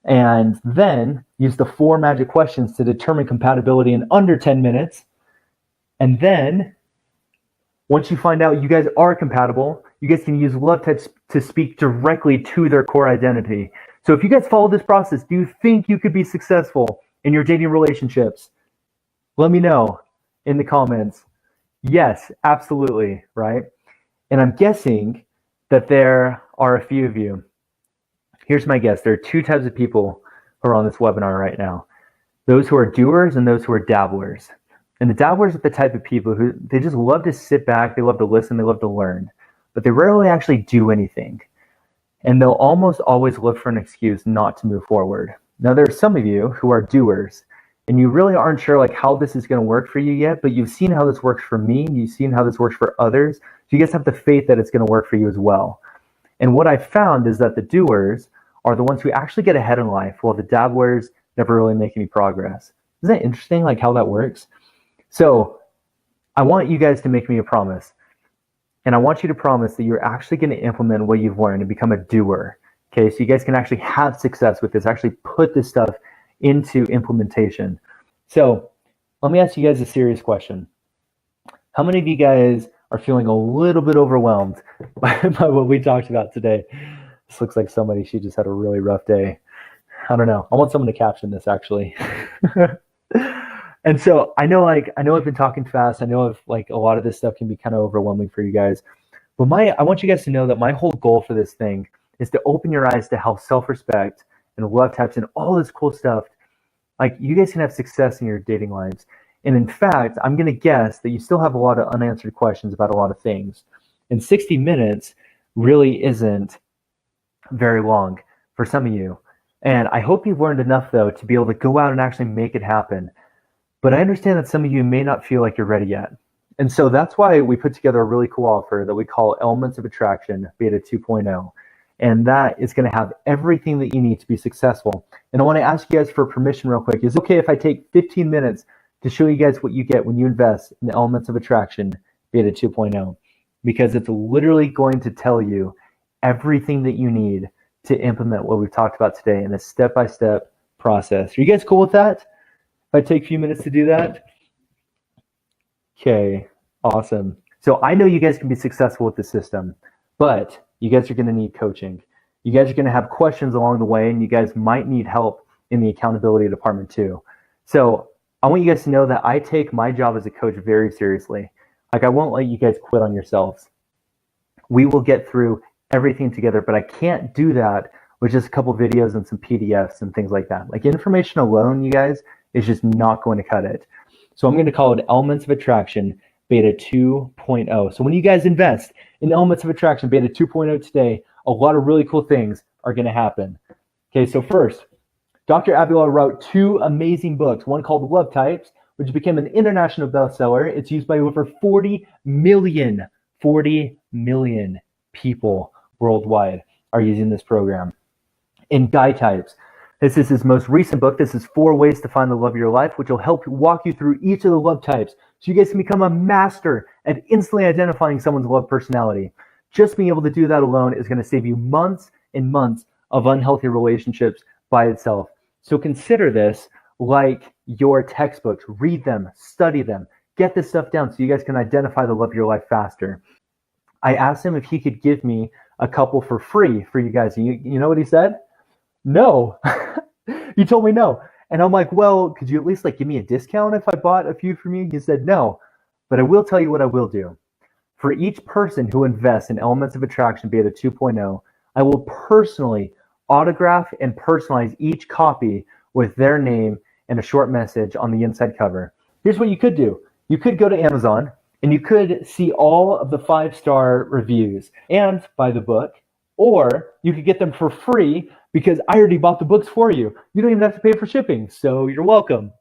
and then use the 4 magic questions to determine compatibility in under 10 minutes. And then once you find out you guys are compatible, you guys can use love types to speak directly to their core identity. So if you guys follow this process, do you think you could be successful in your dating relationships? Let me know in the comments. Yes, absolutely, right? And I'm guessing that there are a few of you Here's my guess. There are two types of people who are on this webinar right now. Those who are doers and those who are dabblers. And the dabblers are the type of people who they just love to sit back, they love to listen, they love to learn, but they rarely actually do anything. And they'll almost always look for an excuse not to move forward. Now, there are some of you who are doers, and you really aren't sure like how this is going to work for you yet, but you've seen how this works for me, you've seen how this works for others, so you guys have the faith that it's going to work for you as well. And what I found is that the doers are the ones who actually get ahead in life, while the dabblers never really make any progress. Isn't that interesting, like how that works? So I want you guys to make me a promise. And I want you to promise that you're actually going to implement what you've learned and become a doer. Okay, so you guys can actually have success with this, actually put this stuff into implementation. So let me ask you guys a serious question. How many of you guys are feeling a little bit overwhelmed by what we talked about today? This looks like somebody, she just had a really rough day. I don't know. I want someone to caption this actually. And so I know I've been talking fast. I know a lot of this stuff can be kind of overwhelming for you guys. But I want you guys to know that my whole goal for this thing is to open your eyes to how self-respect and love types and all this cool stuff, like you guys can have success in your dating lives. And in fact, I'm going to guess that you still have a lot of unanswered questions about a lot of things. And 60 minutes really isn't very long for some of you. And I hope you've learned enough, though, to be able to go out and actually make it happen. But I understand that some of you may not feel like you're ready yet. And so that's why we put together a really cool offer that we call Elements of Attraction Beta 2.0. And that is going to have everything that you need to be successful. And I want to ask you guys for permission real quick. Is it okay if I take 15 minutes to show you guys what you get when you invest in Elements of Attraction Beta 2.0? Because it's literally going to tell you everything that you need to implement what we've talked about today in a step-by-step process. Are you guys cool with that? If I take a few minutes to do that? Okay, awesome. So I know you guys can be successful with the system, but you guys are going to need coaching. You guys are going to have questions along the way, and you guys might need help in the accountability department too. So I want you guys to know that I take my job as a coach very seriously. Like I won't let you guys quit on yourselves. We will get through everything together, but I can't do that with just a couple videos and some PDFs and things like that. Like information alone, you guys, is just not going to cut it. So I'm going to call it Elements of Attraction Beta 2.0. So when you guys invest in Elements of Attraction Beta 2.0 today, a lot of really cool things are going to happen. Okay, so first, Dr. Abdullah wrote 2 amazing books, one called Love Types, which became an international bestseller. It's used by over 40 million people worldwide are using this program. In Guy Types, this is his most recent book. This is 4 Ways to Find the Love of Your Life, which will help walk you through each of the love types so you guys can become a master at instantly identifying someone's love personality. Just being able to do that alone is going to save you months and months of unhealthy relationships by itself. So consider this like your textbooks. Read them, study them, get this stuff down so you guys can identify the love of your life faster. I asked him if he could give me a couple for free for you guys. And you know what he said? No. He told me no. And I'm like, well, could you at least give me a discount if I bought a few from you? He said no. But I will tell you what I will do. For each person who invests in Elements of Attraction Beta 2.0, I will personally autograph and personalize each copy with their name and a short message on the inside cover. Here's what you could do. You could go to Amazon and you could see all of the 5-star reviews and buy the book, or you could get them for free because I already bought the books for you. You don't even have to pay for shipping, so you're welcome.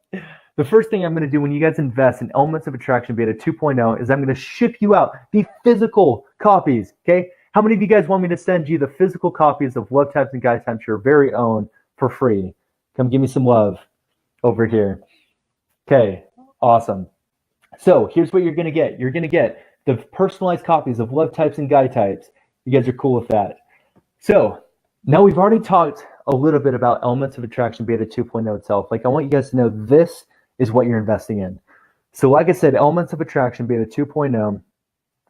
The first thing I'm going to do when you guys invest in Elements of Attraction Beta 2.0 is I'm going to ship you out the physical copies, okay? How many of you guys want me to send you the physical copies of Love Types and Guy Types, your very own, for free? Come give me some love over here. Okay, awesome. So here's what you're going to get. You're going to get the personalized copies of Love Types and Guy Types. You guys are cool with that. So now we've already talked a little bit about Elements of Attraction Beta 2.0 itself. I want you guys to know this is what you're investing in. So like I said, Elements of Attraction Beta 2.0,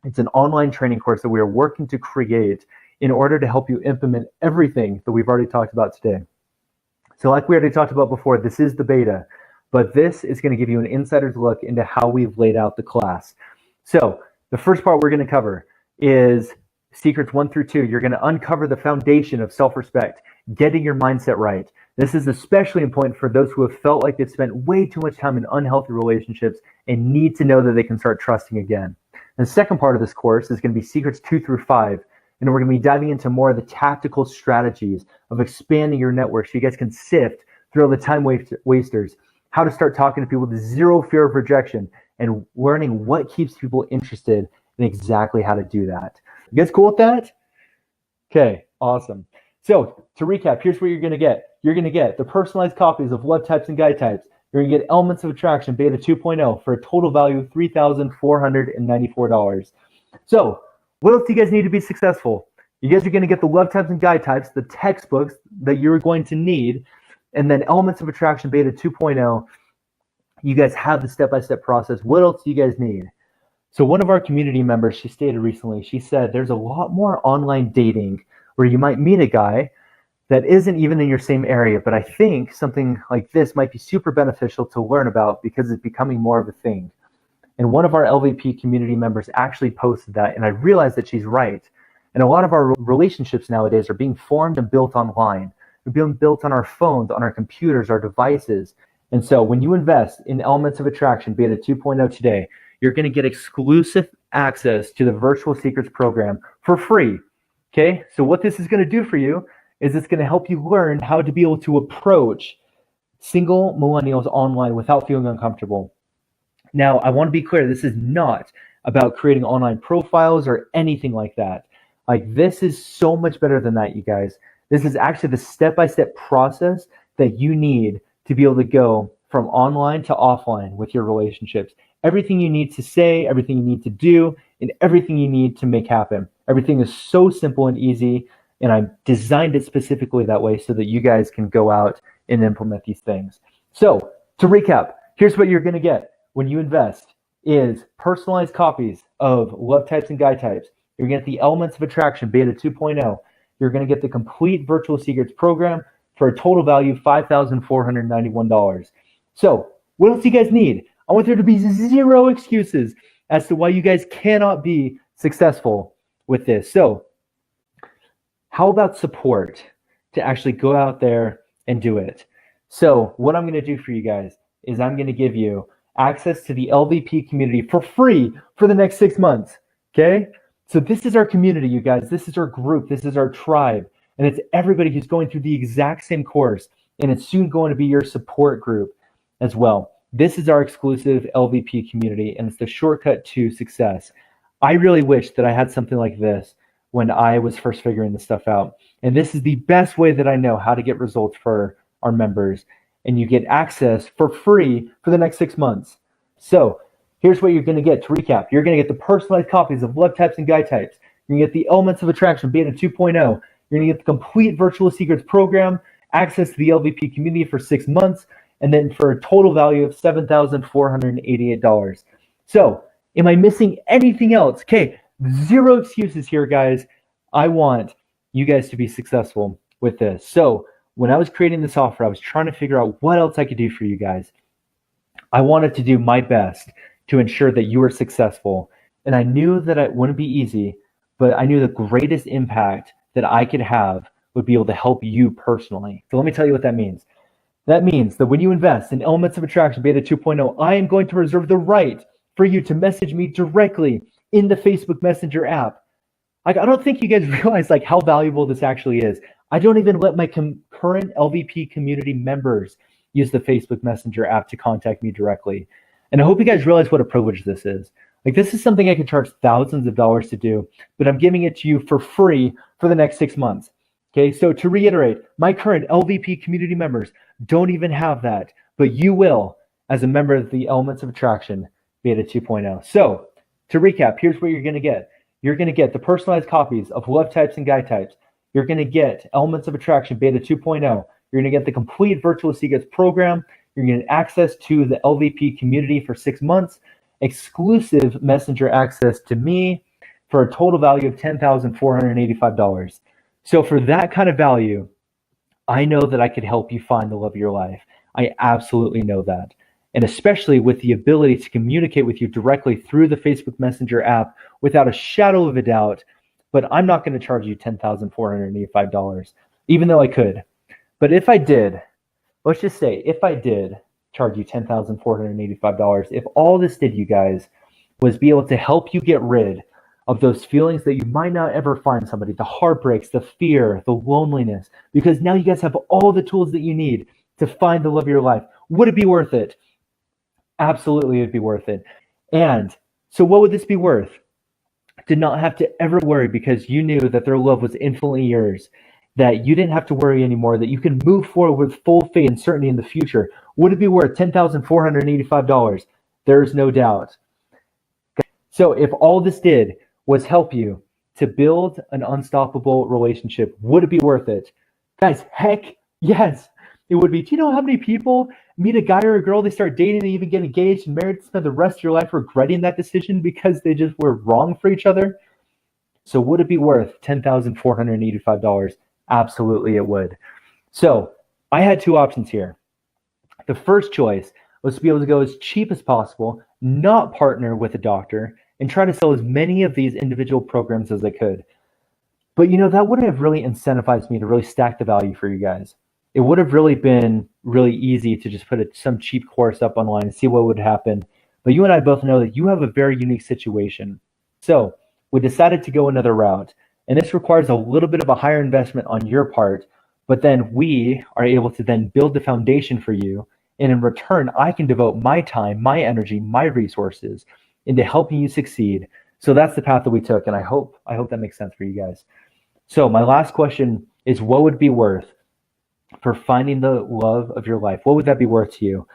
it's an online training course that we are working to create in order to help you implement everything that we've already talked about today. So like we already talked about before, this is the beta, but this is going to give you an insider's look into how we've laid out the class. So the first part we're going to cover is secrets 1 through 2, you're going to uncover the foundation of self-respect, getting your mindset right. This is especially important for those who have felt like they've spent way too much time in unhealthy relationships and need to know that they can start trusting again. And the second part of this course is going to be secrets 2 through 5. And we're going to be diving into more of the tactical strategies of expanding your network so you guys can sift through all the time wasters, how to start talking to people with zero fear of rejection, and learning what keeps people interested and exactly how to do that. You guys cool with that? Okay, awesome. So to recap, here's what you're going to get. You're going to get the personalized copies of Love Types and Guy Types. You're going to get Elements of Attraction Beta 2.0 for a total value of $3,494. So what else do you guys need to be successful? You guys are going to get the Love Types and Guy Types, the textbooks that you're going to need, and then Elements of Attraction Beta 2.0. You guys have the step-by-step process. What else do you guys need? So one of our community members, she stated recently, she said there's a lot more online dating where you might meet a guy that isn't even in your same area, but I think something like this might be super beneficial to learn about because it's becoming more of a thing. And one of our LVP community members actually posted that, and I realized that she's right. And a lot of our relationships nowadays are being formed and built online. They're being built on our phones, on our computers, our devices. And so when you invest in Elements of Attraction Beta 2.0 today, you're going to get exclusive access to the Virtual Secrets program for free. Okay, so what this is going to do for you is it's going to help you learn how to be able to approach single millennials online without feeling uncomfortable. Now, I want to be clear, this is not about creating online profiles or anything like that. Like, this is so much better than that, you guys. This is actually the step-by-step process that you need to be able to go from online to offline with your relationships. Everything you need to say, everything you need to do, and everything you need to make happen. Everything is so simple and easy, and I designed it specifically that way so that you guys can go out and implement these things. So, to recap, here's what you're going to get when you invest is personalized copies of Love Types and Guy Types. You're going to get the Elements of Attraction Beta 2.0. You're going to get the complete Virtual Secrets program for a total value of $5,491. So, what else do you guys need? I want there to be zero excuses as to why you guys cannot be successful with this. So, how about support to actually go out there and do it? So, what I'm going to do for you guys is I'm going to give you access to the LVP community for free for the next 6 months. Okay? So, this is our community, you guys. This is our group. This is our tribe. And it's everybody who's going through the exact same course. And it's soon going to be your support group as well. This is our exclusive LVP community, and it's the shortcut to success. I really wish that I had something like this when I was first figuring this stuff out. And this is the best way that I know how to get results for our members. And you get access for free for the next 6 months. So here's what you're going to get. To recap, you're going to get the personalized copies of Love Types and Guy Types. You're going to get the Elements of Attraction Beta 2.0. You're going to get the complete Virtual Secrets program, access to the LVP community for 6 months, and then for a total value of $7,488. So, am I missing anything else? Okay, zero excuses here, guys. I want you guys to be successful with this. So, when I was creating this offer, I was trying to figure out what else I could do for you guys. I wanted to do my best to ensure that you were successful. And I knew that it wouldn't be easy, but I knew the greatest impact that I could have would be able to help you personally. So let me tell you what that means. That means that when you invest in Elements of Attraction Beta 2.0, I am going to reserve the right for you to message me directly in the Facebook Messenger app. I don't think you guys realize how valuable this actually is. I don't even let my current LVP community members use the Facebook Messenger app to contact me directly. And I hope you guys realize what a privilege this is. This is something I could charge thousands of dollars to do, but I'm giving it to you for free for the next 6 months. Okay, so to reiterate, my current LVP community members don't even have that, but you will as a member of the Elements of Attraction Beta 2.0. So to recap, here's what you're going to get. You're going to get the personalized copies of Love Types and Guy Types. You're going to get Elements of Attraction Beta 2.0. You're going to get the complete Virtual Secrets program. You're going to get access to the LVP community for 6 months, exclusive messenger access to me for a total value of $10,485. So for that kind of value, I know that I could help you find the love of your life. I absolutely know that. And especially with the ability to communicate with you directly through the Facebook Messenger app without a shadow of a doubt, but I'm not going to charge you $10,485, even though I could. But if I did, let's just say if I did charge you $10,485, if all this did, you guys, was be able to help you get rid of those feelings that you might not ever find somebody, the heartbreaks, the fear, the loneliness, because now you guys have all the tools that you need to find the love of your life. Would it be worth it? Absolutely, it'd be worth it. And so what would this be worth? To not have to ever worry because you knew that their love was infinitely yours, that you didn't have to worry anymore, that you can move forward with full faith and certainty in the future. Would it be worth $10,485? There's no doubt. So if all this did was help you to build an unstoppable relationship, would it be worth it? Guys, heck yes, it would be. Do you know how many people meet a guy or a girl, they start dating, they even get engaged and married, spend the rest of your life regretting that decision because they just were wrong for each other? So would it be worth $10,485? Absolutely it would. So I had two options here. The first choice was to be able to go as cheap as possible, not partner with a doctor, and try to sell as many of these individual programs as I could. But that wouldn't have really incentivized me to really stack the value for you guys. It would have really been really easy to just put some cheap course up online and see what would happen. But you and I both know that you have a very unique situation. So we decided to go another route. And this requires a little bit of a higher investment on your part. But then we are able to then build the foundation for you. And in return, I can devote my time, my energy, my resources into helping you succeed. So that's the path that we took. And I hope that makes sense for you guys. So my last question is, what would be worth for finding the love of your life? What would that be worth to you?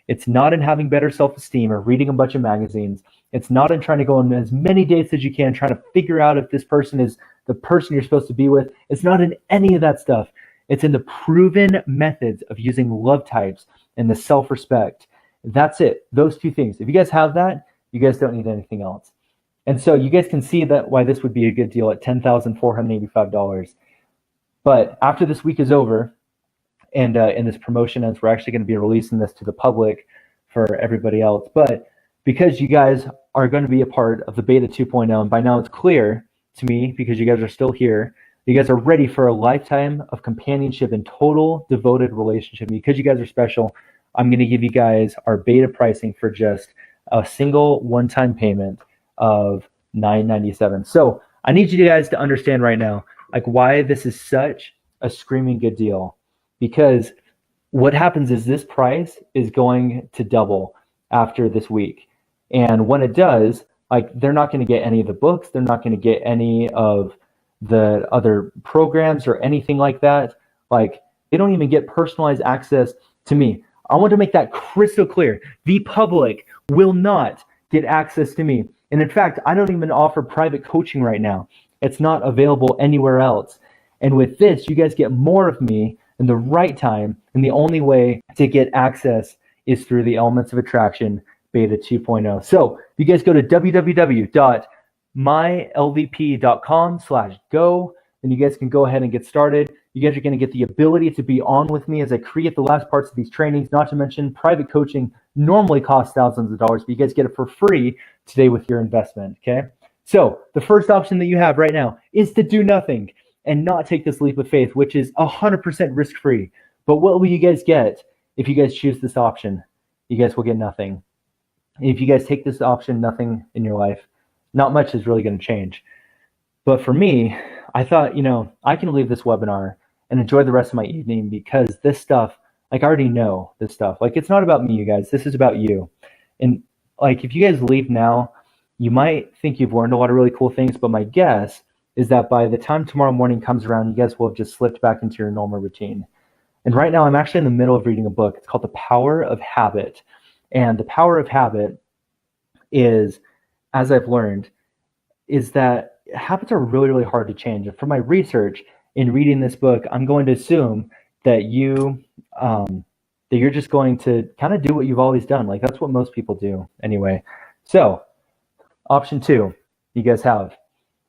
It's not in having better self-esteem or reading a bunch of magazines. It's not in trying to go on as many dates as you can, trying to figure out if this person is the person you're supposed to be with. It's not in any of that stuff. It's in the proven methods of using love types and the self-respect. That's it. Those two things. If you guys have that, you guys don't need anything else. And so you guys can see that why this would be a good deal at $10,485. But after this week is over, and this promotion ends, we're actually going to be releasing this to the public for everybody else. But because you guys are going to be a part of the beta 2.0, and by now it's clear to me, because you guys are still here, you guys are ready for a lifetime of companionship and total devoted relationship. Because you guys are special, I'm going to give you guys our beta pricing for just a single one-time payment of $997. So I need you guys to understand right now, like, why this is such a screaming good deal. Because what happens is this price is going to double after this week. And when it does, like, they're not going to get any of the books. They're not going to get any of the other programs or anything like that. Like, they don't even get personalized access to me. I want to make that crystal clear. The public will not get access to me. And in fact, I don't even offer private coaching right now. It's not available anywhere else. And with this, you guys get more of me in the right time, and the only way to get access is through the Elements of Attraction Beta 2.0. So if you guys go to www.mylvp.com/go, then you guys can go ahead and get started. You guys are going to get the ability to be on with me as I create the last parts of these trainings, not to mention private coaching normally costs thousands of dollars, but you guys get it for free today with your investment, okay? So the first option that you have right now is to do nothing and not take this leap of faith, which is 100% risk-free. But what will you guys get if you guys choose this option? You guys will get nothing. If you guys take this option, nothing in your life, not much is really going to change. But for me, I thought, I can leave this webinar and enjoy the rest of my evening, because this stuff, like, I already know this stuff. Like, it's not about me, you guys. This is about you. And like, if you guys leave now, you might think you've learned a lot of really cool things, but my guess is that by the time tomorrow morning comes around, you guys will have just slipped back into your normal routine. And right now, I'm actually in the middle of reading a book. It's called The Power of Habit. And the power of habit is, as I've learned, is that habits are really, really hard to change. And from my research in reading this book, I'm going to assume that you're just going to kind of do what you've always done. Like, that's what most people do anyway. So option 2 you guys have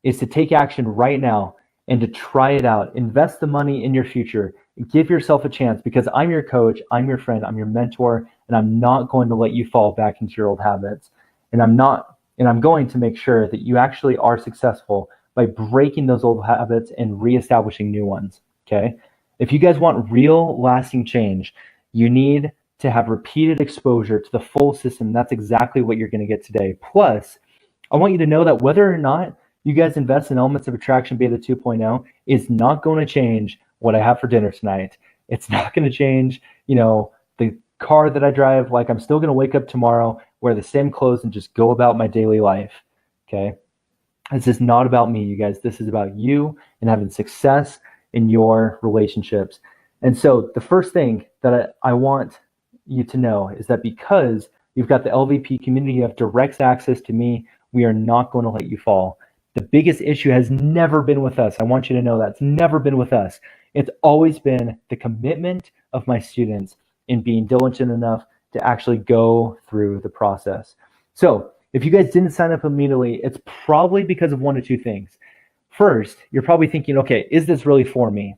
is to take action right now and to try it out. Invest the money in your future. Give yourself a chance, because I'm your coach, I'm your friend, I'm your mentor, and I'm not going to let you fall back into your old habits. And I'm going to make sure that you actually are successful by breaking those old habits and reestablishing new ones. Okay. If you guys want real lasting change, you need to have repeated exposure to the full system. That's exactly what you're going to get today. Plus, I want you to know that whether or not you guys invest in Elements of Attraction Beta 2.0 is not going to change what I have for dinner tonight. It's not going to change, the car that I drive. Like, I'm still going to wake up tomorrow, wear the same clothes, and just go about my daily life. Okay. This is not about me, you guys. This is about you and having success in your relationships. And so the first thing that I want you to know is that because you've got the LVP community, you have direct access to me, we are not going to let you fall. The biggest issue has never been with us. I want you to know that. It's never been with us. It's always been the commitment of my students in being diligent enough to actually go through the process. So if you guys didn't sign up immediately, it's probably because of one of two things. First, you're probably thinking, okay, is this really for me?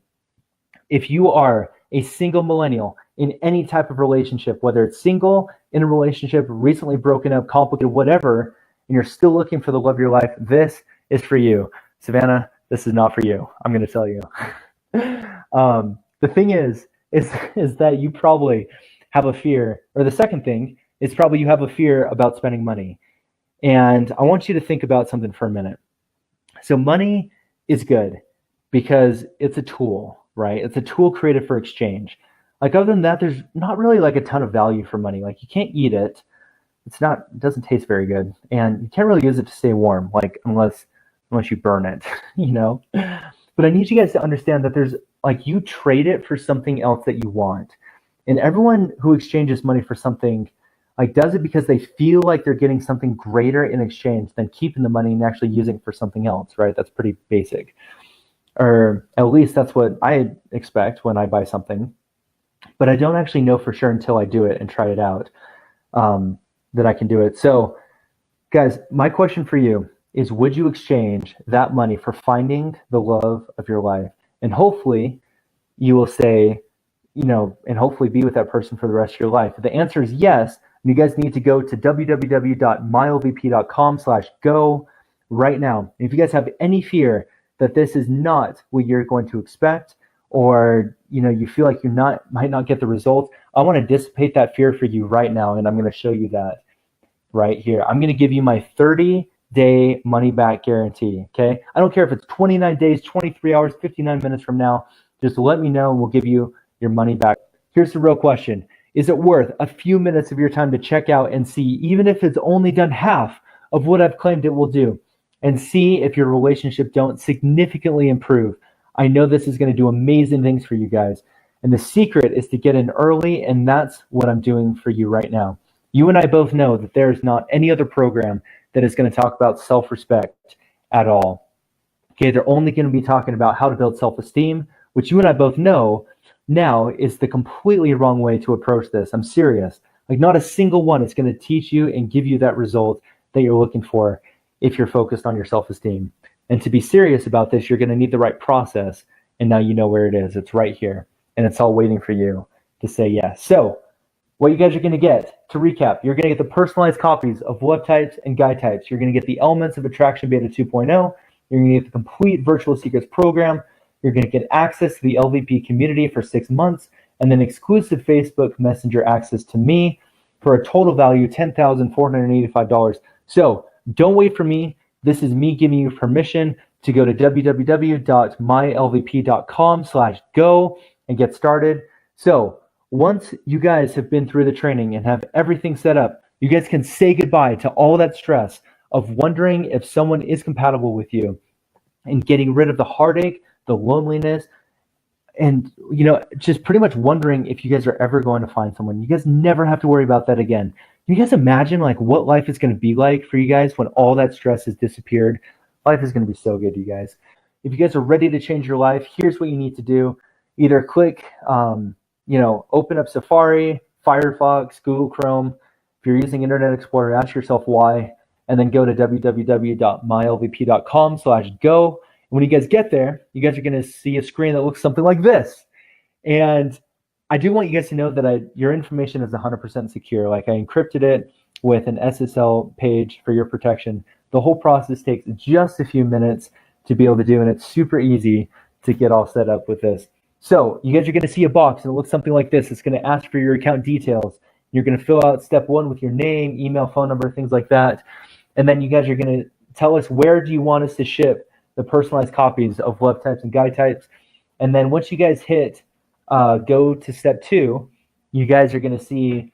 If you are a single millennial in any type of relationship, whether it's single, in a relationship, recently broken up, complicated, whatever, and you're still looking for the love of your life, this is for you. Savannah, this is not for you. I'm going to tell you. The thing is that you probably have a fear, or the second thing is probably you have a fear about spending money. And I want you to think about something for a minute. So money is good because it's a tool, right? It's a tool created for exchange. Like, other than that, there's not really like a ton of value for money. Like, you can't eat it. It doesn't taste very good. And you can't really use it to stay warm, like unless you burn it, But I need you guys to understand that there's like, you trade it for something else that you want. And everyone who exchanges money for something like does it because they feel like they're getting something greater in exchange than keeping the money and actually using it for something else, right? That's pretty basic. Or at least that's what I expect when I buy something. But I don't actually know for sure until I do it and try it out that I can do it. So guys, my question for you is, would you exchange that money for finding the love of your life? And hopefully you will say, and hopefully be with that person for the rest of your life. If the answer is yes, you guys need to go to www.mylvp.com/go right now. And if you guys have any fear that this is not what you're going to expect, or you feel like you might not get the results, I want to dissipate that fear for you right now, and I'm going to show you that right here. I'm going to give you my 30-day money-back guarantee. Okay, I don't care if it's 29 days, 23 hours, 59 minutes from now. Just let me know, and we'll give you your money back. Here's the real question. Is it worth a few minutes of your time to check out and see, even if it's only done half of what I've claimed it will do, and see if your relationship don't significantly improve? I know this is going to do amazing things for you guys. And the secret is to get in early, and that's what I'm doing for you right now. You and I both know that there's not any other program that is going to talk about self-respect at all. Okay, they're only going to be talking about how to build self-esteem, which you and I both know now is the completely wrong way to approach this. I'm serious. Like, not a single one is going to teach you and give you that result that you're looking for if you're focused on your self-esteem. And to be serious about this, you're going to need the right process. And now you know where it is. It's right here. And it's all waiting for you to say yes. So what you guys are going to get, to recap, you're going to get the personalized copies of Love Types and Guy Types. You're going to get the Elements of Attraction Beta 2.0. You're going to get the complete Virtual Secrets program. You're going to get access to the LVP community for 6 months, and then exclusive Facebook Messenger access to me for a total value of $10,485. So don't wait for me. This is me giving you permission to go to www.mylvp.com/go and get started. So once you guys have been through the training and have everything set up, you guys can say goodbye to all that stress of wondering if someone is compatible with you, and getting rid of the heartache, the loneliness, and just pretty much wondering if you guys are ever going to find someone. You guys never have to worry about that again. Can you guys imagine like what life is going to be like for you guys when all that stress has disappeared? Life is going to be so good, you guys. If you guys are ready to change your life, here's what you need to do. Either click, open up Safari, Firefox, Google Chrome. If you're using Internet Explorer, ask yourself why, and then go to www.mylvp.com/go. When you guys get there, you guys are going to see a screen that looks something like this. And I do want you guys to know that your information is 100% secure. Like, I encrypted it with an SSL page for your protection. The whole process takes just a few minutes. to be able to do, and it's super easy to get all set up with this. So you guys are going to see a box, and it looks something like this. It's going to ask for your account details. You're going to fill out step 1 with your name, email, phone number, things like that. And then you guys are going to tell us where do you want us to ship the personalized copies of Love Types and Guy Types. And then once you guys hit go to step 2, you guys are going to see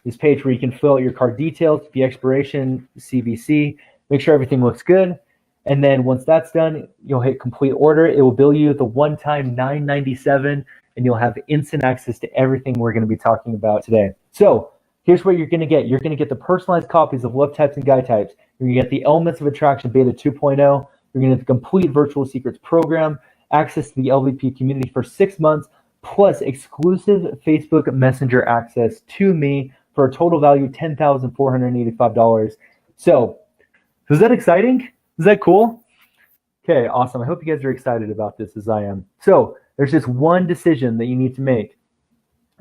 this page where you can fill out your card details, the expiration, CVC, make sure everything looks good. And then once that's done, you'll hit complete order. It will bill you the one-time $9.97, and you'll have instant access to everything we're going to be talking about today. So here's what you're going to get. You're going to get the personalized copies of Love Types and Guy Types. You're going to get the Elements of Attraction Beta 2.0. You're going to get the complete Virtual Secrets program, access to the LVP community for 6 months, plus exclusive Facebook Messenger access to me for a total value of $10,485. So is that exciting? Is that cool? Okay, awesome. I hope you guys are excited about this as I am. So there's just one decision that you need to make.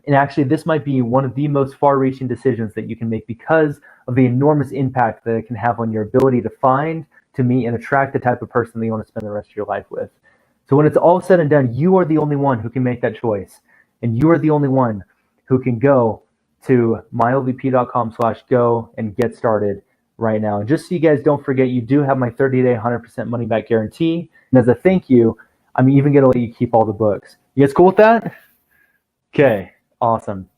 And actually, this might be one of the most far-reaching decisions that you can make because of the enormous impact that it can have on your ability to find, to meet, and attract the type of person that you want to spend the rest of your life with. So when it's all said and done, you are the only one who can make that choice. And you are the only one who can go to mylvp.com/go and get started right now. And just so you guys don't forget, you do have my 30-day 100% money back guarantee. And as a thank you, I'm even going to let you keep all the books. You guys cool with that? Okay, awesome.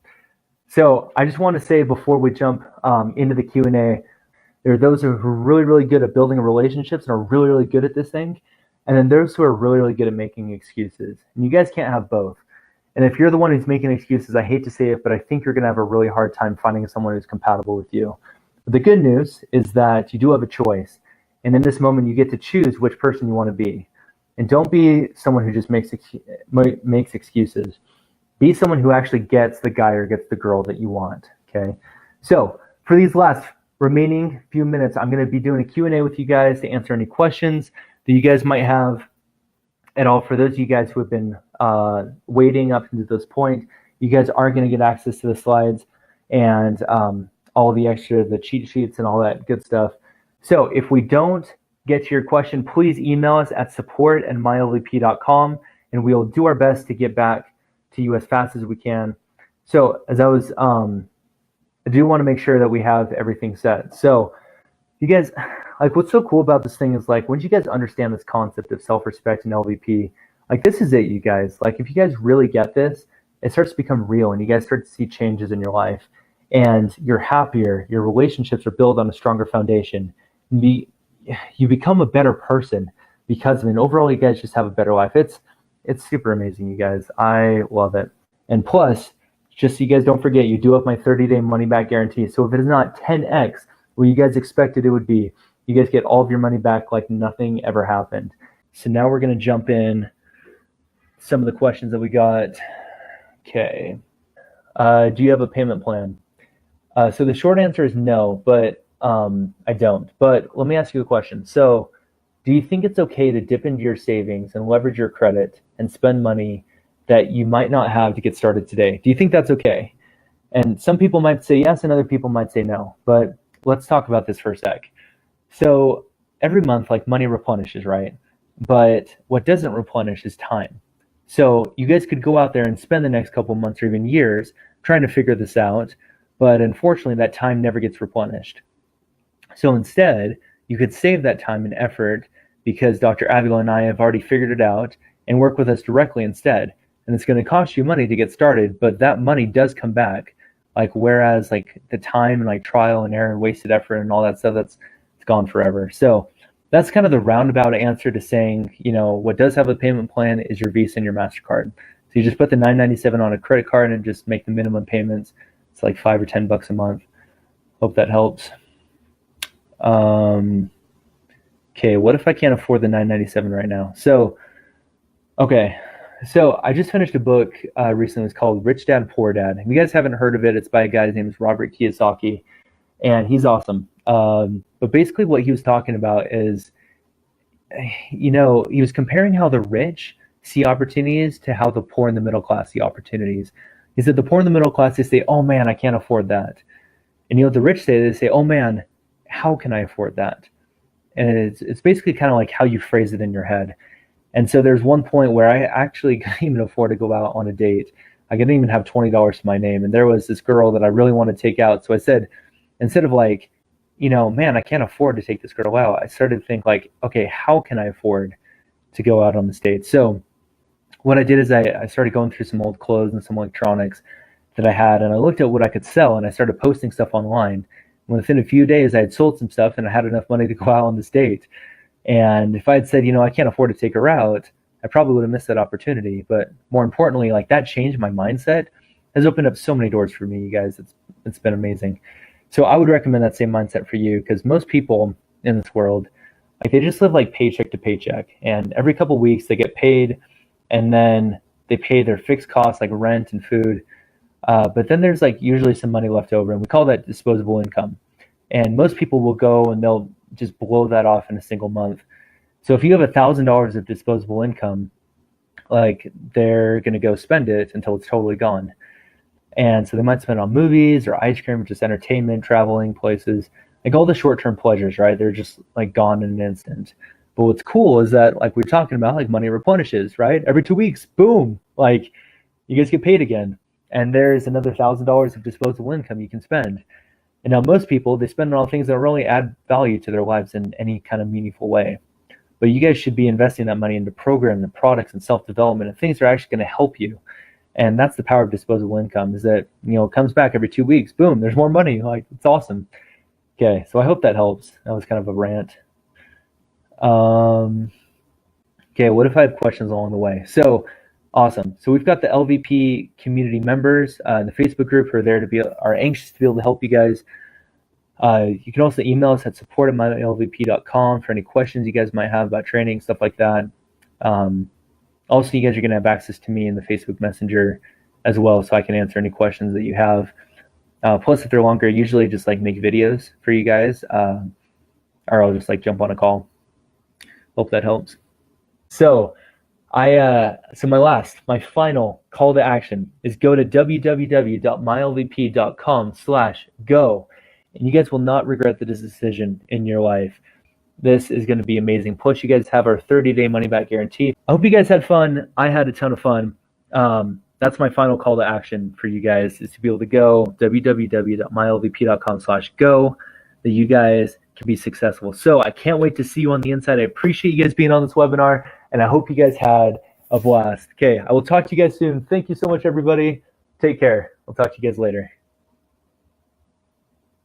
So I just want to say before we jump into the Q&A, there are those who are really, really good at building relationships and are really, really good at this thing. And then those who are really, really good at making excuses. And you guys can't have both. And if you're the one who's making excuses, I hate to say it, but I think you're going to have a really hard time finding someone who's compatible with you. But the good news is that you do have a choice. And in this moment, you get to choose which person you want to be. And don't be someone who just makes excuses. Be someone who actually gets the guy or gets the girl that you want, okay? So for these last remaining few minutes, I'm going to be doing a Q&A with you guys to answer any questions that you guys might have at all. For those of you guys who have been waiting up to this point, you guys are going to get access to the slides and all the extra, the cheat sheets and all that good stuff. So if we don't get to your question, please email us at support@mylvp.com, and we'll do our best to get back to you as fast as we can. So as I was, I do want to make sure that we have everything set. So you guys, like what's so cool about this thing is like, once you guys understand this concept of self-respect and LVP, like this is it, you guys. Like if you guys really get this, it starts to become real and you guys start to see changes in your life and you're happier, your relationships are built on a stronger foundation. You become a better person because of it. And overall, you guys just have a better life. It's super amazing, you guys. I love it. And plus, just so you guys don't forget, you do have my 30-day money-back guarantee. So if it is not 10x what you guys expected it would be, you guys get all of your money back like nothing ever happened. So now we're going to jump in some of the questions that we got. Okay. Do you have a payment plan? So the short answer is no, but I don't. But let me ask you a question. So do you think it's okay to dip into your savings and leverage your credit and spend money that you might not have to get started today? Do you think that's okay? And some people might say yes, and other people might say no. But let's talk about this for a sec. So every month, like money replenishes, right? But what doesn't replenish is time. So you guys could go out there and spend the next couple months or even years trying to figure this out. But unfortunately, that time never gets replenished. So instead, you could save that time and effort because Dr. Avila and I have already figured it out and work with us directly instead. And it's going to cost you money to get started, but that money does come back. Like, whereas like the time and like trial and error and wasted effort and all that stuff, it's gone forever. So that's kind of the roundabout answer to saying, you know, what does have a payment plan is your Visa and your MasterCard. So you just put the $9.97 on a credit card and just make the minimum payments. It's like $5 or $10 a month. Hope that helps. Okay, what if I can't afford the $9.97 right now? So, okay, so I just finished a book recently. It's called Rich Dad, Poor Dad. If you guys haven't heard of it, it's by a guy, his name is Robert Kiyosaki, and he's awesome. But basically what he was talking about is, you know, he was comparing how the rich see opportunities to how the poor and the middle class see opportunities. He said the poor and the middle class, they say, oh man, I can't afford that. And you know what the rich say? They say, oh man, how can I afford that? and it's basically kind of like how you phrase it in your head. And so there's one point where I actually couldn't even afford to go out on a date. I couldn't even have $20 to my name, and there was this girl that I really wanted to take out. So I said, instead of like, man, I can't afford to take this girl out, I started to think like, okay, how can I afford to go out on this date? So what I did is I started going through some old clothes and some electronics that I had, and I looked at what I could sell, and I started posting stuff online. Within a few days, I had sold some stuff, and I had enough money to go out on this date. And if I had said, I can't afford to take her out, I probably would have missed that opportunity. But more importantly, like that changed my mindset, has opened up so many doors for me, you guys. It's been amazing. So I would recommend that same mindset for you, because most people in this world, like, they just live like paycheck to paycheck, and every couple of weeks they get paid, and then they pay their fixed costs like rent and food. But then there's like usually some money left over, and we call that disposable income. And most people will go and they'll just blow that off in a single month. So if you have $1,000 of disposable income, like, they're going to go spend it until it's totally gone. And so they might spend on movies or ice cream, or just entertainment, traveling places, like all the short-term pleasures, right? They're just like gone in an instant. But what's cool is that, like we're talking about, like, money replenishes, right? Every 2 weeks, boom, like, you guys get paid again. And there's another $1,000 of disposable income you can spend. And now most people, they spend it on things that don't really add value to their lives in any kind of meaningful way. But you guys should be investing that money into programs and products and self-development and things that are actually going to help you. And that's the power of disposable income, is that, it comes back every 2 weeks. Boom, there's more money. Like, it's awesome. Okay, so I hope that helps. That was kind of a rant. Okay, what if I have questions along the way? So, awesome. So we've got the LVP community members in the Facebook group who are anxious to be able to help you guys. You can also email us at support@mylvp.com for any questions you guys might have about training, stuff like that. Also, you guys are going to have access to me in the Facebook Messenger as well, so I can answer any questions that you have. Plus, if they're longer, I usually just like make videos for you guys, or I'll just like jump on a call. Hope that helps. So my final call to action is go to www.mylvp.com/go, and you guys will not regret the decision in your life. This is going to be amazing. Plus, you guys have our 30-day money-back guarantee. I hope you guys had fun. I had a ton of fun. That's my final call to action for you guys, is to be able to go www.mylvp.com/go, that you guys can be successful. So I can't wait to see you on the inside. I appreciate you guys being on this webinar, and I hope you guys had a blast. Okay, I will talk to you guys soon. Thank you so much, everybody. Take care. I'll talk to you guys later.